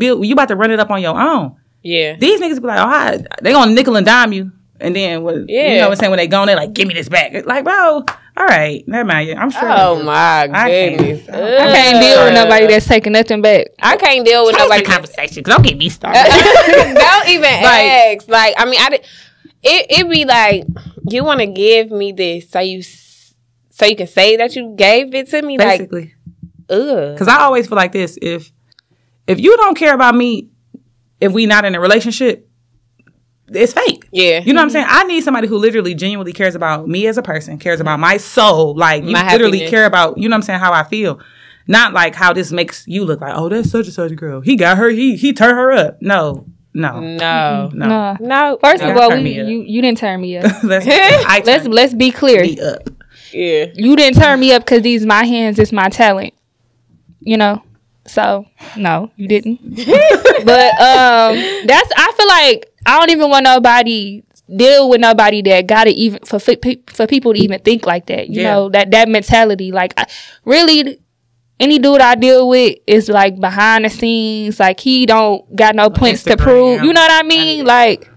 run it up on your own. Yeah. These niggas be like, oh, they gonna nickel and dime you. And then, you know what I'm saying, when they go in, they like, give me this back. Like, bro, all right, never mind. I'm sure. Oh, my goodness. I can't deal with nobody that's taking nothing back. I can't deal with nobody. Conversation, because don't get me started. Don't even ask. Like, I mean, it be like, you want to give me this so you can say that you gave it to me? Basically. Like, ugh. Because I always feel like this. If you don't care about me, if we not in a relationship, it's fake. Yeah. You know what I'm saying? I need somebody who literally genuinely cares about me as a person, cares about my soul. Like, you literally care about, you know what I'm saying, how I feel. Not like how this makes you look like, oh, that's such and such a girl. He got her, he turned her up. No. First of all, you didn't turn me up. Let's be clear. Me up. Yeah. You didn't turn me up because these my hands, it's my talent. You know? So, no, you didn't. But I feel like I don't even want nobody deal with nobody that got it even for people to even think like that. You know, that mentality. Like, really, any dude I deal with is like behind the scenes. Like, he don't got no points to prove. You know what I mean? Like,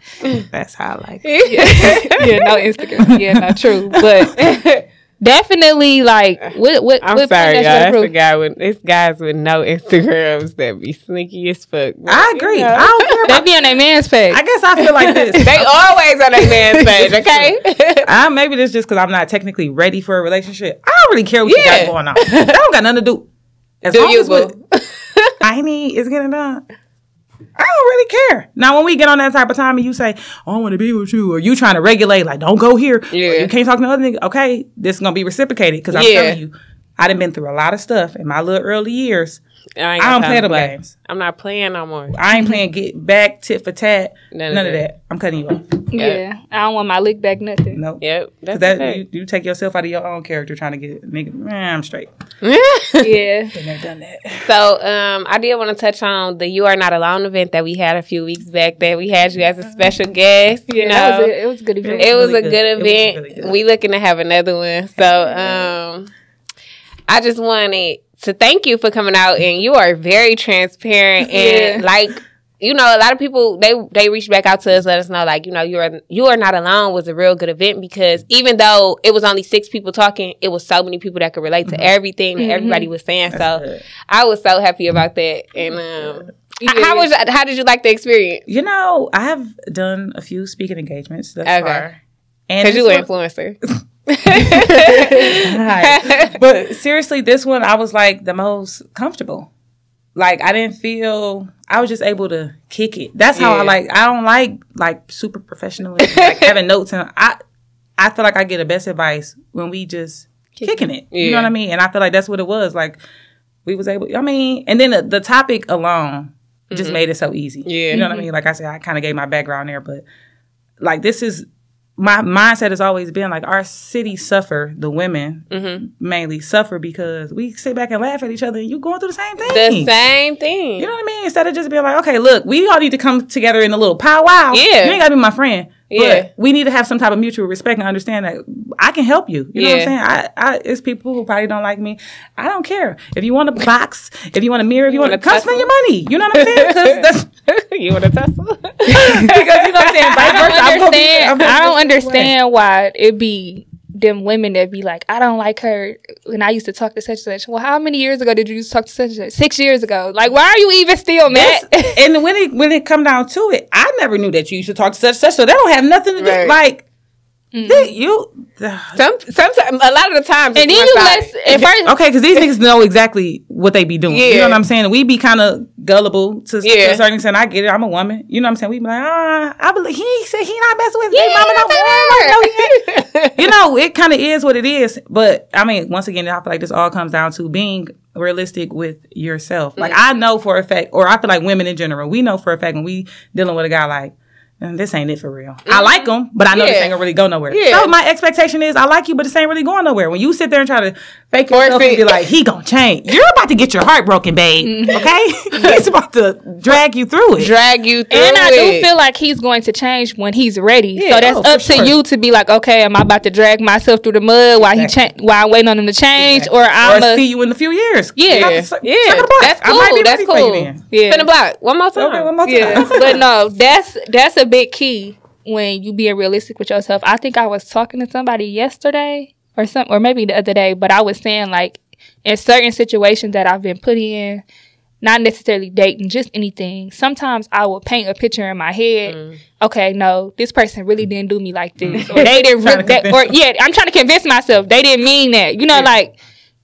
that's how I like it. Yeah, no Instagram. Yeah, not true. But definitely, like, what I'm sorry, y'all. That's a guy it's guys with no Instagrams that be sneaky as fuck. But, I agree. I don't care. They be on their man's page. I guess I feel like this. They always on their man's page, okay? Maybe this just because I'm not technically ready for a relationship. I don't really care what you got going on. That don't got nothing to do. As long as I need is getting done. I don't really care. Now, when we get on that type of time and you say, oh, I want to be with you, or you trying to regulate, like, don't go here, or you can't talk to no other nigga, okay, this is going to be reciprocated, because I'm telling you, I done been through a lot of stuff in my little early years. I don't play them games. I'm not playing no more. I ain't playing get back, tit for tat, none of that. I'm cutting you off. Yeah, I don't want my lick back nothing. Nope. Yep. You take yourself out of your own character trying to get nigga. I'm straight. Yeah. Been there, done that. So, I did want to touch on the You Are Not Alone event that we had a few weeks back. That we had you as a special guest. Yeah, you know, it was a good event. It was a good event. Really good. We looking to have another one. So, I just wanted to thank you for coming out, and you are very transparent and like, you know, a lot of people they reached back out to us, let us know, like, you know, You Are Not Alone was a real good event, because even though it was only 6 people talking, it was so many people that could relate to everything that everybody was saying. That's good. I was so happy about that. And how did you like the experience? You know, I have done a few speaking engagements thus far. Because you an influencer. But seriously, this one I was like the most comfortable. Like, I didn't feel, I was just able to kick it. That's how I don't like super professional and like having notes, and I feel like I get the best advice when we just kicking it. You know what I mean? And I feel like that's what it was. Like, we was able, I mean, and then the topic alone just made it so easy. You know what I mean? Like I said, I kind of gave my background there, but like, this is, my mindset has always been like, our city suffer, the women mainly suffer because we sit back and laugh at each other, and you going through the same thing. The same thing. You know what I mean? Instead of just being like, okay, look, we all need to come together in a little powwow. Yeah. You ain't got to be my friend, Yeah. But we need to have some type of mutual respect and understand that I can help you. You know what I'm saying? It's people who probably don't like me. I don't care. If you want a box, if you want a mirror, if you want to come spend your money. You know what I'm saying? Because you want a Tesla? because you know what I'm saying? I don't understand why it be them women that be like, I don't like her. And I used to talk to such and such. Well, how many years ago did you used to talk to such and such? 6 years ago. Like, why are you even still mad? And when it come down to it, I never knew that you used to talk to such and such. So they don't have nothing to do. Like, sometimes a lot of the times, and then you okay, because these niggas know exactly what they be doing. You know what I'm saying? We be kind of gullible to a certain extent. I get it. I'm a woman. You know what I'm saying? We be like, I believe he said he not messing with me. Mama don't no, he ain't. You know, it kind of is what it is. But I mean, once again, I feel like this all comes down to being realistic with yourself. Like I know for a fact, or I feel like women in general, we know for a fact when we dealing with a guy like, this ain't it for real. I like him, but I know this ain't gonna really go nowhere. So my expectation is I like you, but this ain't really going nowhere. When you sit there and try to fake yourself and be like, he gonna change, you're about to get your heart broken, babe. Okay? He's about to drag you through it. And I do feel like he's going to change when he's ready. So that's up to you to be like, okay, am I about to drag myself through the mud while while I'm waiting on him to change, or I'm see you in a few years? That's cool. That's cool. Spin a block one more time. Okay, one more time. But no, that's a big key when you being realistic with yourself. I think I was talking to somebody yesterday or maybe the other day, but I was saying like in certain situations that I've been put in, not necessarily dating, just anything, sometimes I will paint a picture in my head. Okay, no, this person really didn't do me like this, or they didn't I'm trying to convince myself they didn't mean that. You know, like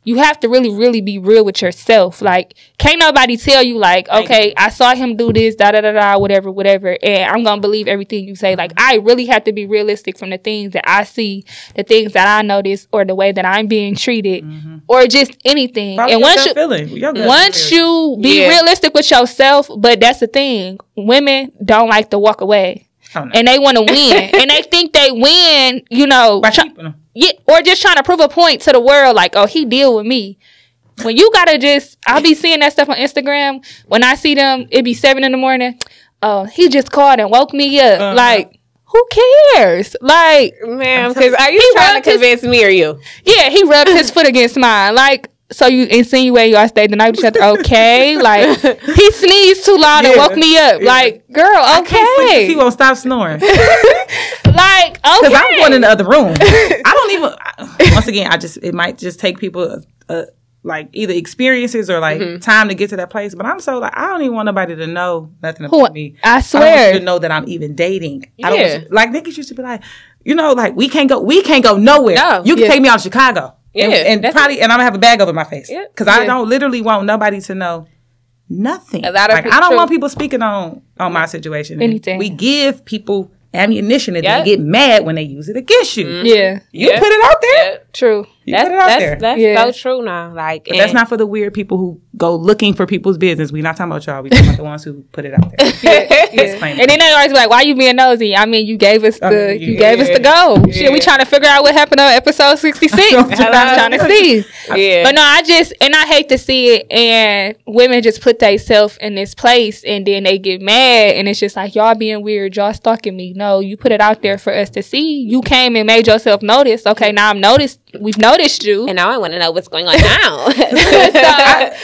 you have to really, really be real with yourself. Like, can't nobody tell you, like, okay, I saw him do this, whatever, and I'm going to believe everything you say. Like, I really have to be realistic from the things that I see, the things that I notice, or the way that I'm being treated, or just anything. Probably and once you be realistic with yourself, but that's the thing, women don't like to walk away. Oh, no. And they want to win. And they think they win, you know. By keeping them. Yeah, or just trying to prove a point to the world, like, oh, he deal with me. When you gotta I'll be seeing that stuff on Instagram. When I see them, it be 7 a.m. Oh, he just called and woke me up. Like, who cares? Like, ma'am, because are you trying to convince me or you? Yeah, he rubbed his foot against mine. Like, so you insinuate y'all stayed the night with each other? Okay, like he sneezed too loud and woke me up. Like, girl, okay, he won't stop snoring. Like, okay, because I'm going in the other room. I don't even. Once again, it might just take people like either experiences or like time to get to that place. But I'm so like I don't even want nobody to know nothing about me. I swear, I don't want you to know that I'm even dating. I don't want you, like niggas used to be like, you know, like we can't go nowhere. No. You can take me out to Chicago. Yeah, and probably, and I'm gonna have a bag over my face because I don't literally want nobody to know nothing. I don't want people speaking on my situation. Anything. We give people ammunition and they get mad when they use it against you. You put it out there. True. You put it out there. That's so true now. Like, but that's not for the weird people who go looking for people's business. We're not talking about y'all. We're talking about the ones who put it out there. And then they always be like, "Why you being nosy?" I mean, you gave us the go. Shit, we trying to figure out what happened on episode 66. I'm trying to see. But no, I hate to see it. And women just put themselves in this place, and then they get mad, and it's just like y'all being weird, y'all stalking me. No, you put it out there for us to see. You came and made yourself notice. Okay, now we've noticed you, and now I want to know what's going on now.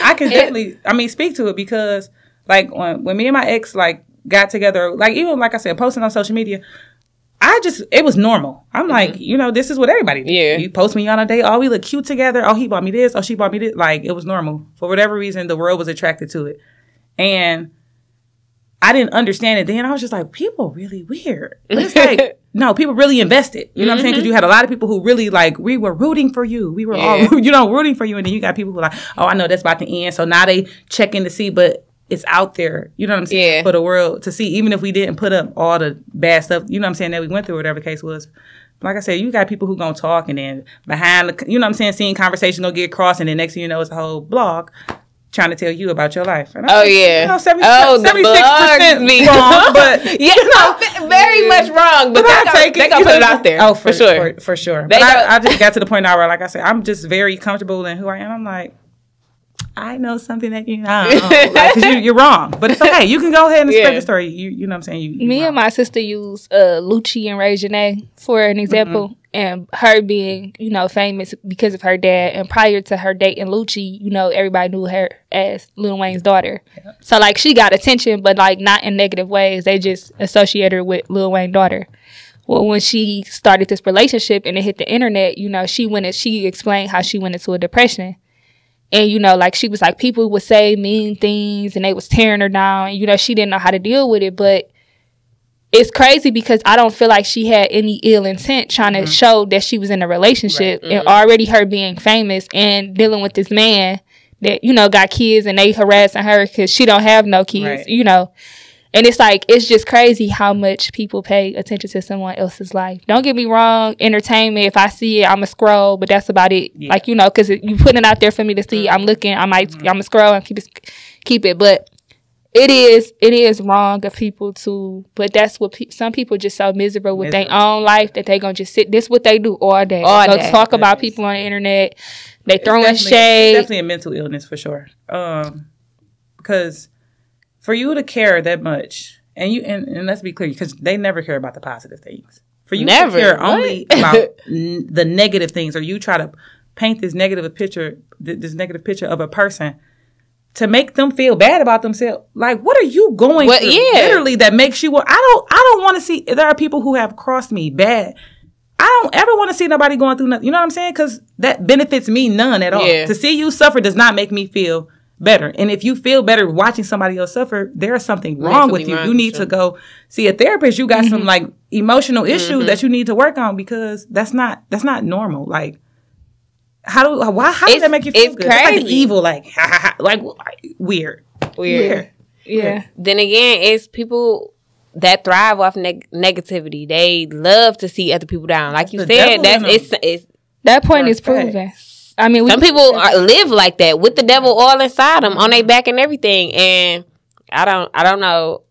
I can definitely, speak to it because, like, when me and my ex like got together, like even like I said, posting on social media, it was normal. I'm like, you know, this is what everybody do. You post me on a date, oh, we look cute together. Oh, he bought me this. Oh, she bought me this. Like, it was normal for whatever reason. The world was attracted to it, and I didn't understand it then. I was just like, people really weird. But it's like, no, people really invested. You know what I'm saying? Because you had a lot of people who really, like, we were rooting for you. We were all, rooting for you. And then you got people who are like, oh, I know that's about to end. So now they checking to see, but it's out there. You know what I'm saying? For the world to see, even if we didn't put up all the bad stuff, you know what I'm saying, that we went through, whatever the case was. Like I said, you got people who gonna talk and then behind the, you know what I'm saying, seeing conversation gonna get crossed and then next thing you know, it's a whole blog trying to tell you about your life. And you know, 76% wrong, but you know, very much wrong. But they gonna put it out there. Oh, for sure. But I just got to the point now where, like I said, I'm just very comfortable in who I am. I'm like, I know something that you know. Like, 'cause you're wrong. But it's okay. You can go ahead and spread the story. You know what I'm saying? Me and my sister use Lucci and Ray Janae for an example. And her being, you know, famous because of her dad. And prior to her dating Lucci, you know, everybody knew her as Lil Wayne's daughter. Yeah. So, like, she got attention, but, like, not in negative ways. They just associated her with Lil Wayne's daughter. Well, when she started this relationship and it hit the internet, you know, she explained how she went into a depression. And, you know, like, she was like, people would say mean things and they was tearing her down. And, you know, she didn't know how to deal with it. But it's crazy because I don't feel like she had any ill intent trying to show that she was in a relationship. Right. And already her being famous and dealing with this man that, you know, got kids and they harassing her because she don't have no kids, you know. And it's like, it's just crazy how much people pay attention to someone else's life. Don't get me wrong, entertainment, if I see it, I'm going to scroll, but that's about it. Yeah. Like, you know, because you putting it out there for me to see. I'm looking, I'm going to scroll and keep it. But it is wrong of people to, but that's what some people just so miserable with their own life that they going to just sit. This is what they do all day. They talk about people on the internet. They throwing shade. It's definitely a mental illness for sure. Because for you to care that much, and let's be clear, because they never care about the positive things. For you to care only about the negative things, or you try to paint this negative picture of a person to make them feel bad about themselves. Like, what are you going through? Literally, that makes you. I don't want to see. There are people who have crossed me bad. I don't ever want to see nobody going through nothing. You know what I'm saying? Because that benefits me none at all. Yeah. To see you suffer does not make me feel better. And if you feel better watching somebody else suffer, there's something wrong with you. You need to go see a therapist. You got some like emotional issues that you need to work on, because that's not normal. Like, how does that make you feel good? Crazy. It's like evil, like weird. Yeah. Then again, it's people that thrive off negativity. They love to see other people down. Like you said, it's that point is proven. I mean, some people live like that with the devil all inside them, on their back and everything. And I don't know.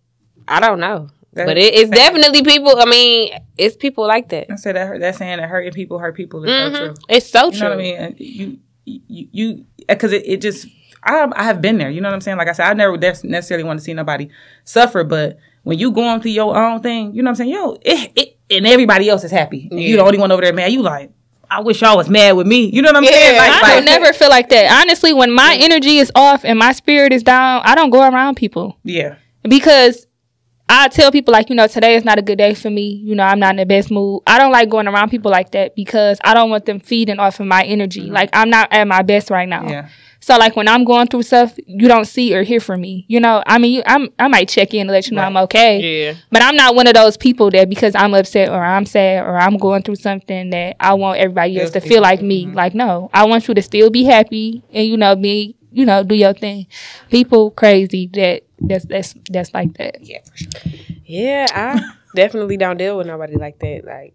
But it's definitely people. I mean, it's people like that. I said that saying that hurting people hurt people is so true. It's so true. You know what I mean? You because it just I have been there. You know what I'm saying? Like I said, I never necessarily want to see nobody suffer, but when you going through your own thing, you know what I'm saying? It and everybody else is happy. Yeah. You the only one over there mad. You like, I wish y'all was mad with me. You know what I'm saying? I don't never feel like that. Honestly, when my energy is off and my spirit is down, I don't go around people. Yeah. Because I tell people, like, you know, today is not a good day for me. You know, I'm not in the best mood. I don't like going around people like that because I don't want them feeding off of my energy. Mm-hmm. Like, I'm not at my best right now. Yeah. So, like, when I'm going through stuff, you don't see or hear from me. You know, I mean, I might check in and let you know I'm okay. Yeah. But I'm not one of those people that because I'm upset or I'm sad or I'm going through something that I want everybody else to feel like me. Mm-hmm. Like, no. I want you to still be happy and, you know, do your thing. People crazy that's like that. Yeah, for sure. Yeah, I definitely don't deal with nobody like that. Like,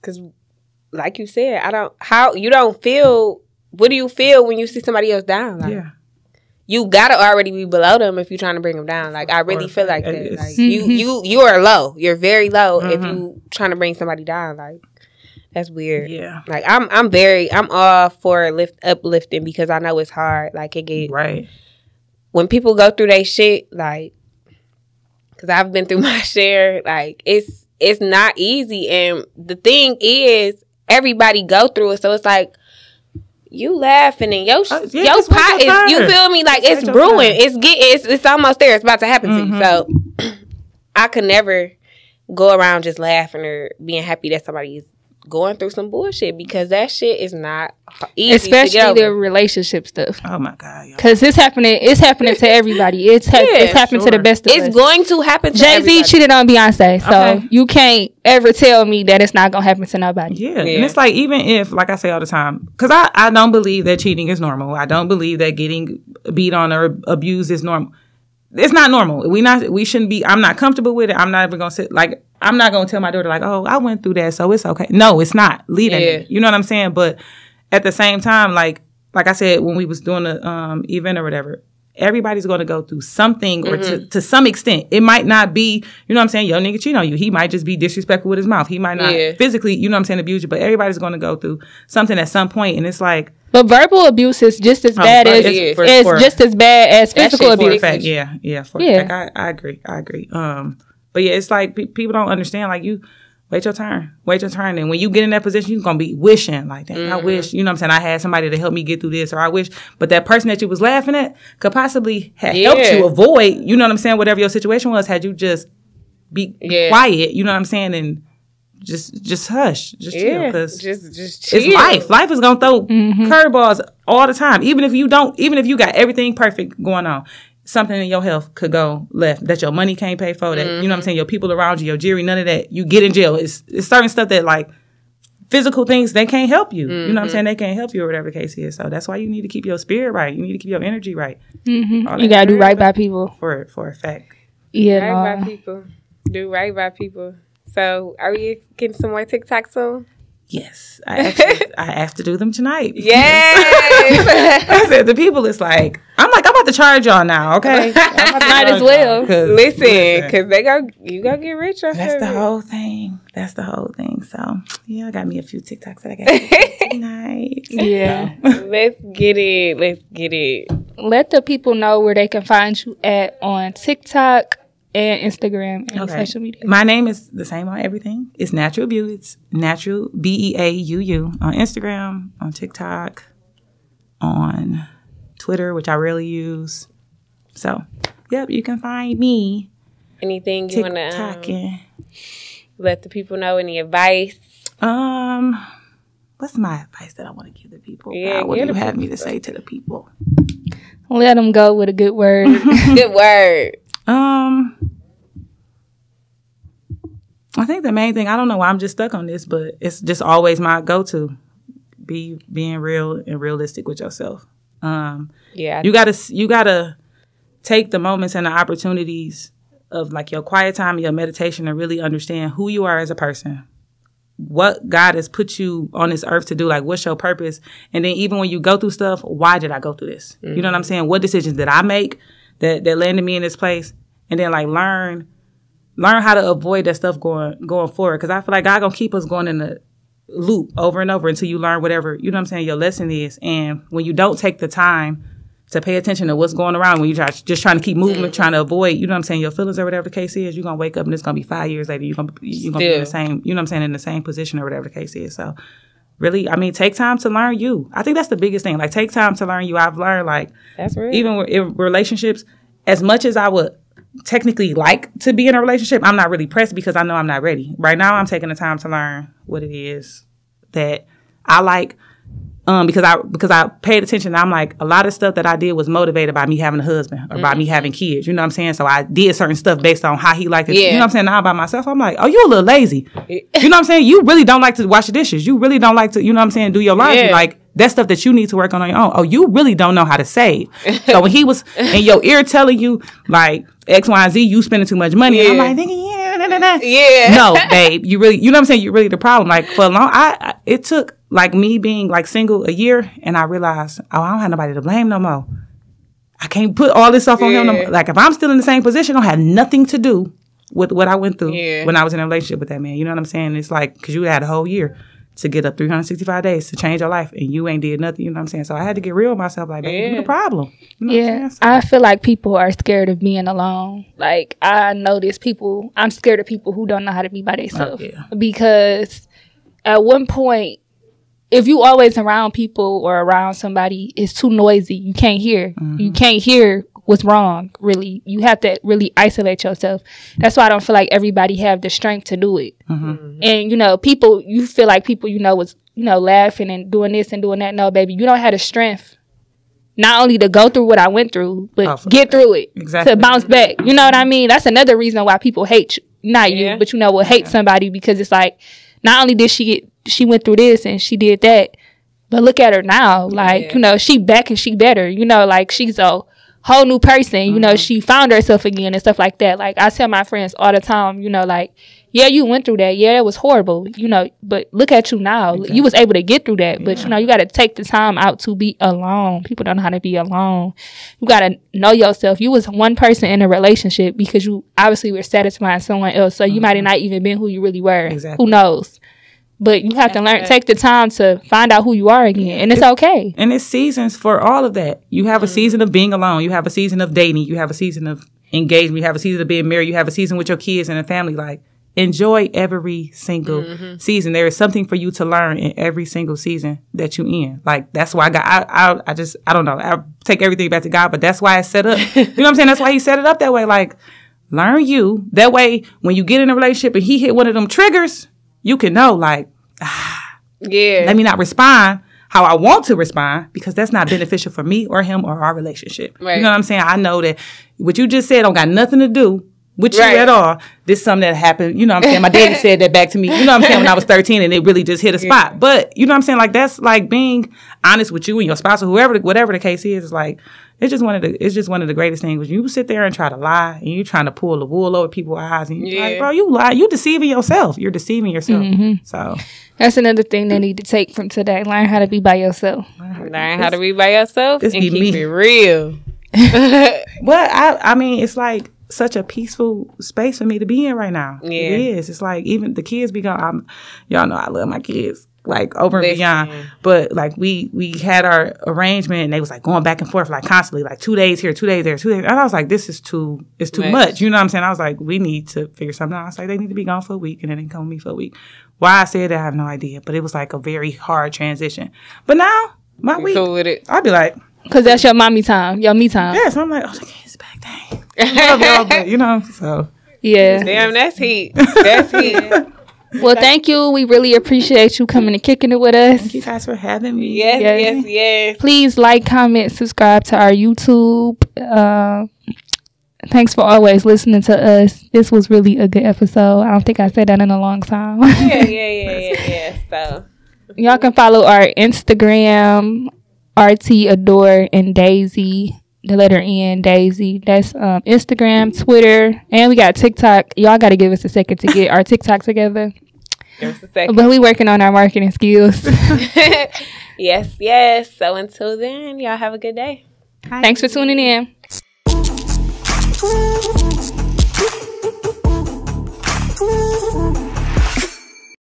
because, like you said, what do you feel when you see somebody else down? Like, you gotta already be below them if you're trying to bring them down. Like, I really feel like that. Like, you are low. You're very low if you trying to bring somebody down. Like, that's weird. Yeah. Like, I'm all for uplifting because I know it's hard. Like, it get when people go through their shit, like, because I've been through my share, like, it's not easy. And the thing is, everybody go through it. So it's like, you laughing and your pot is, you feel me? Like, it's brewing. It's almost there. It's about to happen to you. So I could never go around just laughing or being happy that somebody is going through some bullshit, because that shit is not easy, especially the relationship stuff. Oh my God, because it's happening to everybody. It's happening to the best of us. It's going to happen to Jay-Z cheated on Beyonce, so you can't ever tell me that it's not gonna happen to nobody. And it's like, even if, like I say all the time, because I don't believe that cheating is normal. I don't believe that getting beat on or abused is normal. It's not normal. We shouldn't be. I'm not comfortable with it. I'm not even gonna sit like. I'm not going to tell my daughter, like, oh, I went through that, so it's okay. No, it's not. Leave it. You know what I'm saying? But at the same time, like I said, when we was doing the event or whatever, everybody's going to go through something or to some extent. It might not be, you know what I'm saying, your nigga cheat on you. He might just be disrespectful with his mouth. He might not physically, you know what I'm saying, abuse you, but everybody's going to go through something at some point. And it's like, but verbal abuse is just as bad as just as bad as physical abuse. For a fact, I agree. But yeah, it's like people don't understand. Like, you wait your turn, and when you get in that position, you're gonna be wishing like, dang, I wish, you know what I'm saying, I had somebody to help me get through this, or I wish, but that person that you was laughing at could possibly have helped you avoid, you know what I'm saying, whatever your situation was, had you just be quiet, you know what I'm saying, and just hush, just chill, because just chill. It's life. Life is gonna throw curveballs all the time. Even if you got everything perfect going on, something in your health could go left. That your money can't pay for. That you know what I'm saying. Your people around you, your jury, none of that. You get in jail. It's certain stuff that, like, physical things, they can't help you. You know what I'm saying. They can't help you, or whatever the case is. So that's why you need to keep your spirit right. You need to keep your energy right. You gotta do right by people for a fact. Right by people. Do right by people. So, are we getting some more TikTok soon? Yes, I have to do them tonight. Yes. I said the people. It's like I'm about to charge y'all now. Okay, might as well. Listen, because you go get rich. That's the whole thing. So yeah, I got me a few TikToks that I got to do tonight. Yeah, let's get it. Let the people know where they can find you on TikTok and Instagram and social media. My name is the same on everything. It's Natural Beauty. It's Natural BEAUU on Instagram, on TikTok, on Twitter, which I rarely use. So, yep, you can find me. Anything you want to let the people know? Any advice? What's my advice that I want to give the people? Yeah, what do you have me to say to the people? Let them go with a good word. Good word. I think the main thing, I don't know why I'm just stuck on this, but it's just always my go-to. Being real and realistic with yourself. You gotta take the moments and the opportunities of, like, your quiet time and your meditation and really understand who you are as a person. What God has put you on this earth to do, like, what's your purpose? And then even when you go through stuff, why did I go through this? You know what I'm saying? What decisions did I make that landed me in this place? And then, like, learn how to avoid that stuff going forward. Because I feel like God gonna keep us going in a loop over and over until you learn whatever, you know what I'm saying, your lesson is. And when you don't take the time to pay attention to what's going around, when you're just trying to keep moving, trying to avoid, you know what I'm saying, your feelings or whatever the case is, you're gonna wake up and it's gonna be 5 years later. You're gonna be in the same, you know what I'm saying, in the same position or whatever the case is. So really, I mean, take time to learn you. I think that's the biggest thing. Like, take time to learn you. I've learned, like, that's real. Even in relationships, as much as I would technically like to be in a relationship, I'm not really pressed because I know I'm not ready. Right now, I'm taking the time to learn what it is that I like, because I paid attention. I'm like, a lot of stuff that I did was motivated by me having a husband or by me having kids. You know what I'm saying? So I did certain stuff based on how he liked it. You know what I'm saying? Now by myself, I'm like, oh, you a little lazy. You know what I'm saying? You really don't like to wash the dishes. You really don't like to, you know what I'm saying, do your laundry. Like, that's stuff that you need to work on your own. Oh, you really don't know how to save. So when he was in your ear telling you, like, X, Y, and Z, you spending too much money. And I'm like, nigga, no, babe, you really, you know what I'm saying? You're really the problem. Like, for a long, it took, like, me being, like, single a year, and I realized, oh, I don't have nobody to blame no more. I can't put all this stuff on him no more. Like, if I'm still in the same position, I don't have nothing to do with what I went through when I was in a relationship with that man. You know what I'm saying? It's like, because you had a whole year to get up 365 days to change your life, and you ain't did nothing. You know what I'm saying? So I had to get real with myself. Like, you the problem. You know what I'm saying? So, I feel like people are scared of being alone. Like, I notice people, I'm scared of people who don't know how to be by themselves. Because at one point, if you always around people or around somebody, it's too noisy. You can't hear. You can't hear what's wrong, really. You have to really isolate yourself. That's why I don't feel like everybody have the strength to do it. And, you know, people, you feel like people, you know, was, you know, laughing and doing this and doing that. No, baby, you don't have the strength not only to go through what I went through, but get through it to bounce back. You know what I mean? That's another reason why people hate you. Not you, but, you know, will hate somebody, because it's like, not only did she went through this and she did that, but look at her now. Like, you know, she back and she better. You know, like, she's a whole new person. You know, she found herself again and stuff like that. Like, I tell my friends all the time, you know, like, yeah, you went through that. Yeah, it was horrible, you know, but look at you now. Exactly. You was able to get through that, but you know, you got to take the time out to be alone. People don't know how to be alone. You got to know yourself. You was one person in a relationship because you obviously were satisfying someone else, so you might have not even been who you really were. Exactly. Who knows? But you have to learn, take the time to find out who you are again, and it's okay. And it's seasons for all of that. You have a season of being alone. You have a season of dating. You have a season of engagement. You have a season of being married. You have a season with your kids and a family. Like, enjoy every single season. There is something for you to learn in every single season that you in. Like, that's why I don't know. I take everything back to God, but that's why it's set up. You know what I'm saying? That's why he set it up that way. Like, learn you. That way, when you get in a relationship and he hit one of them triggers, you can know, like, let me not respond how I want to respond because that's not beneficial for me or him or our relationship. Right. You know what I'm saying? I know that what you just said don't got nothing to do with you at all. This is something that happened. You know what I'm saying? My daddy said that back to me, you know what I'm saying, when I was 13 and it really just hit a spot. But, you know what I'm saying? Like, that's like being honest with you and your spouse or whoever, whatever the case is, like, it's just one of the greatest things. When you sit there and try to lie and you're trying to pull the wool over people's eyes and you're like, bro, you lie. You deceiving yourself. You're deceiving yourself. So that's another thing they need to take from today. Learn how to be by yourself. Learn how to be by yourself and keep it real. But I mean, it's like such a peaceful space for me to be in right now. Yeah. It is. It's like even the kids be going, y'all know I love my kids. Like over and beyond, but like we had our arrangement and they was like going back and forth like constantly, like 2 days here, 2 days there, 2 days, and I was like, this is too much, you know what I'm saying? I was like, we need to figure something out. I was like, they need to be gone for a week and then they come with me for a week. Why I said that, I have no idea, but it was like a very hard transition. But now my week, cool with it. I'd be like, because that's your mommy time, your me time. Yeah, so I'm like, oh, the kids back, dang. I love y'all, but you know, so yeah, damn, that's heat. That's heat. Well, thank you. We really appreciate you coming and kicking it with us. Thank you guys for having me. Yes. Please like, comment, subscribe to our YouTube. Thanks for always listening to us. This was really a good episode. I don't think I said that in a long time. Yeah. So y'all can follow our Instagram, RT Adore and Daisy. The letter N, Daisy. That's Instagram, Twitter, and we got TikTok. Y'all got to give us a second to get our TikTok together. Give us a second. But we working on our marketing skills. Yes. So until then, y'all have a good day. Thanks for tuning in.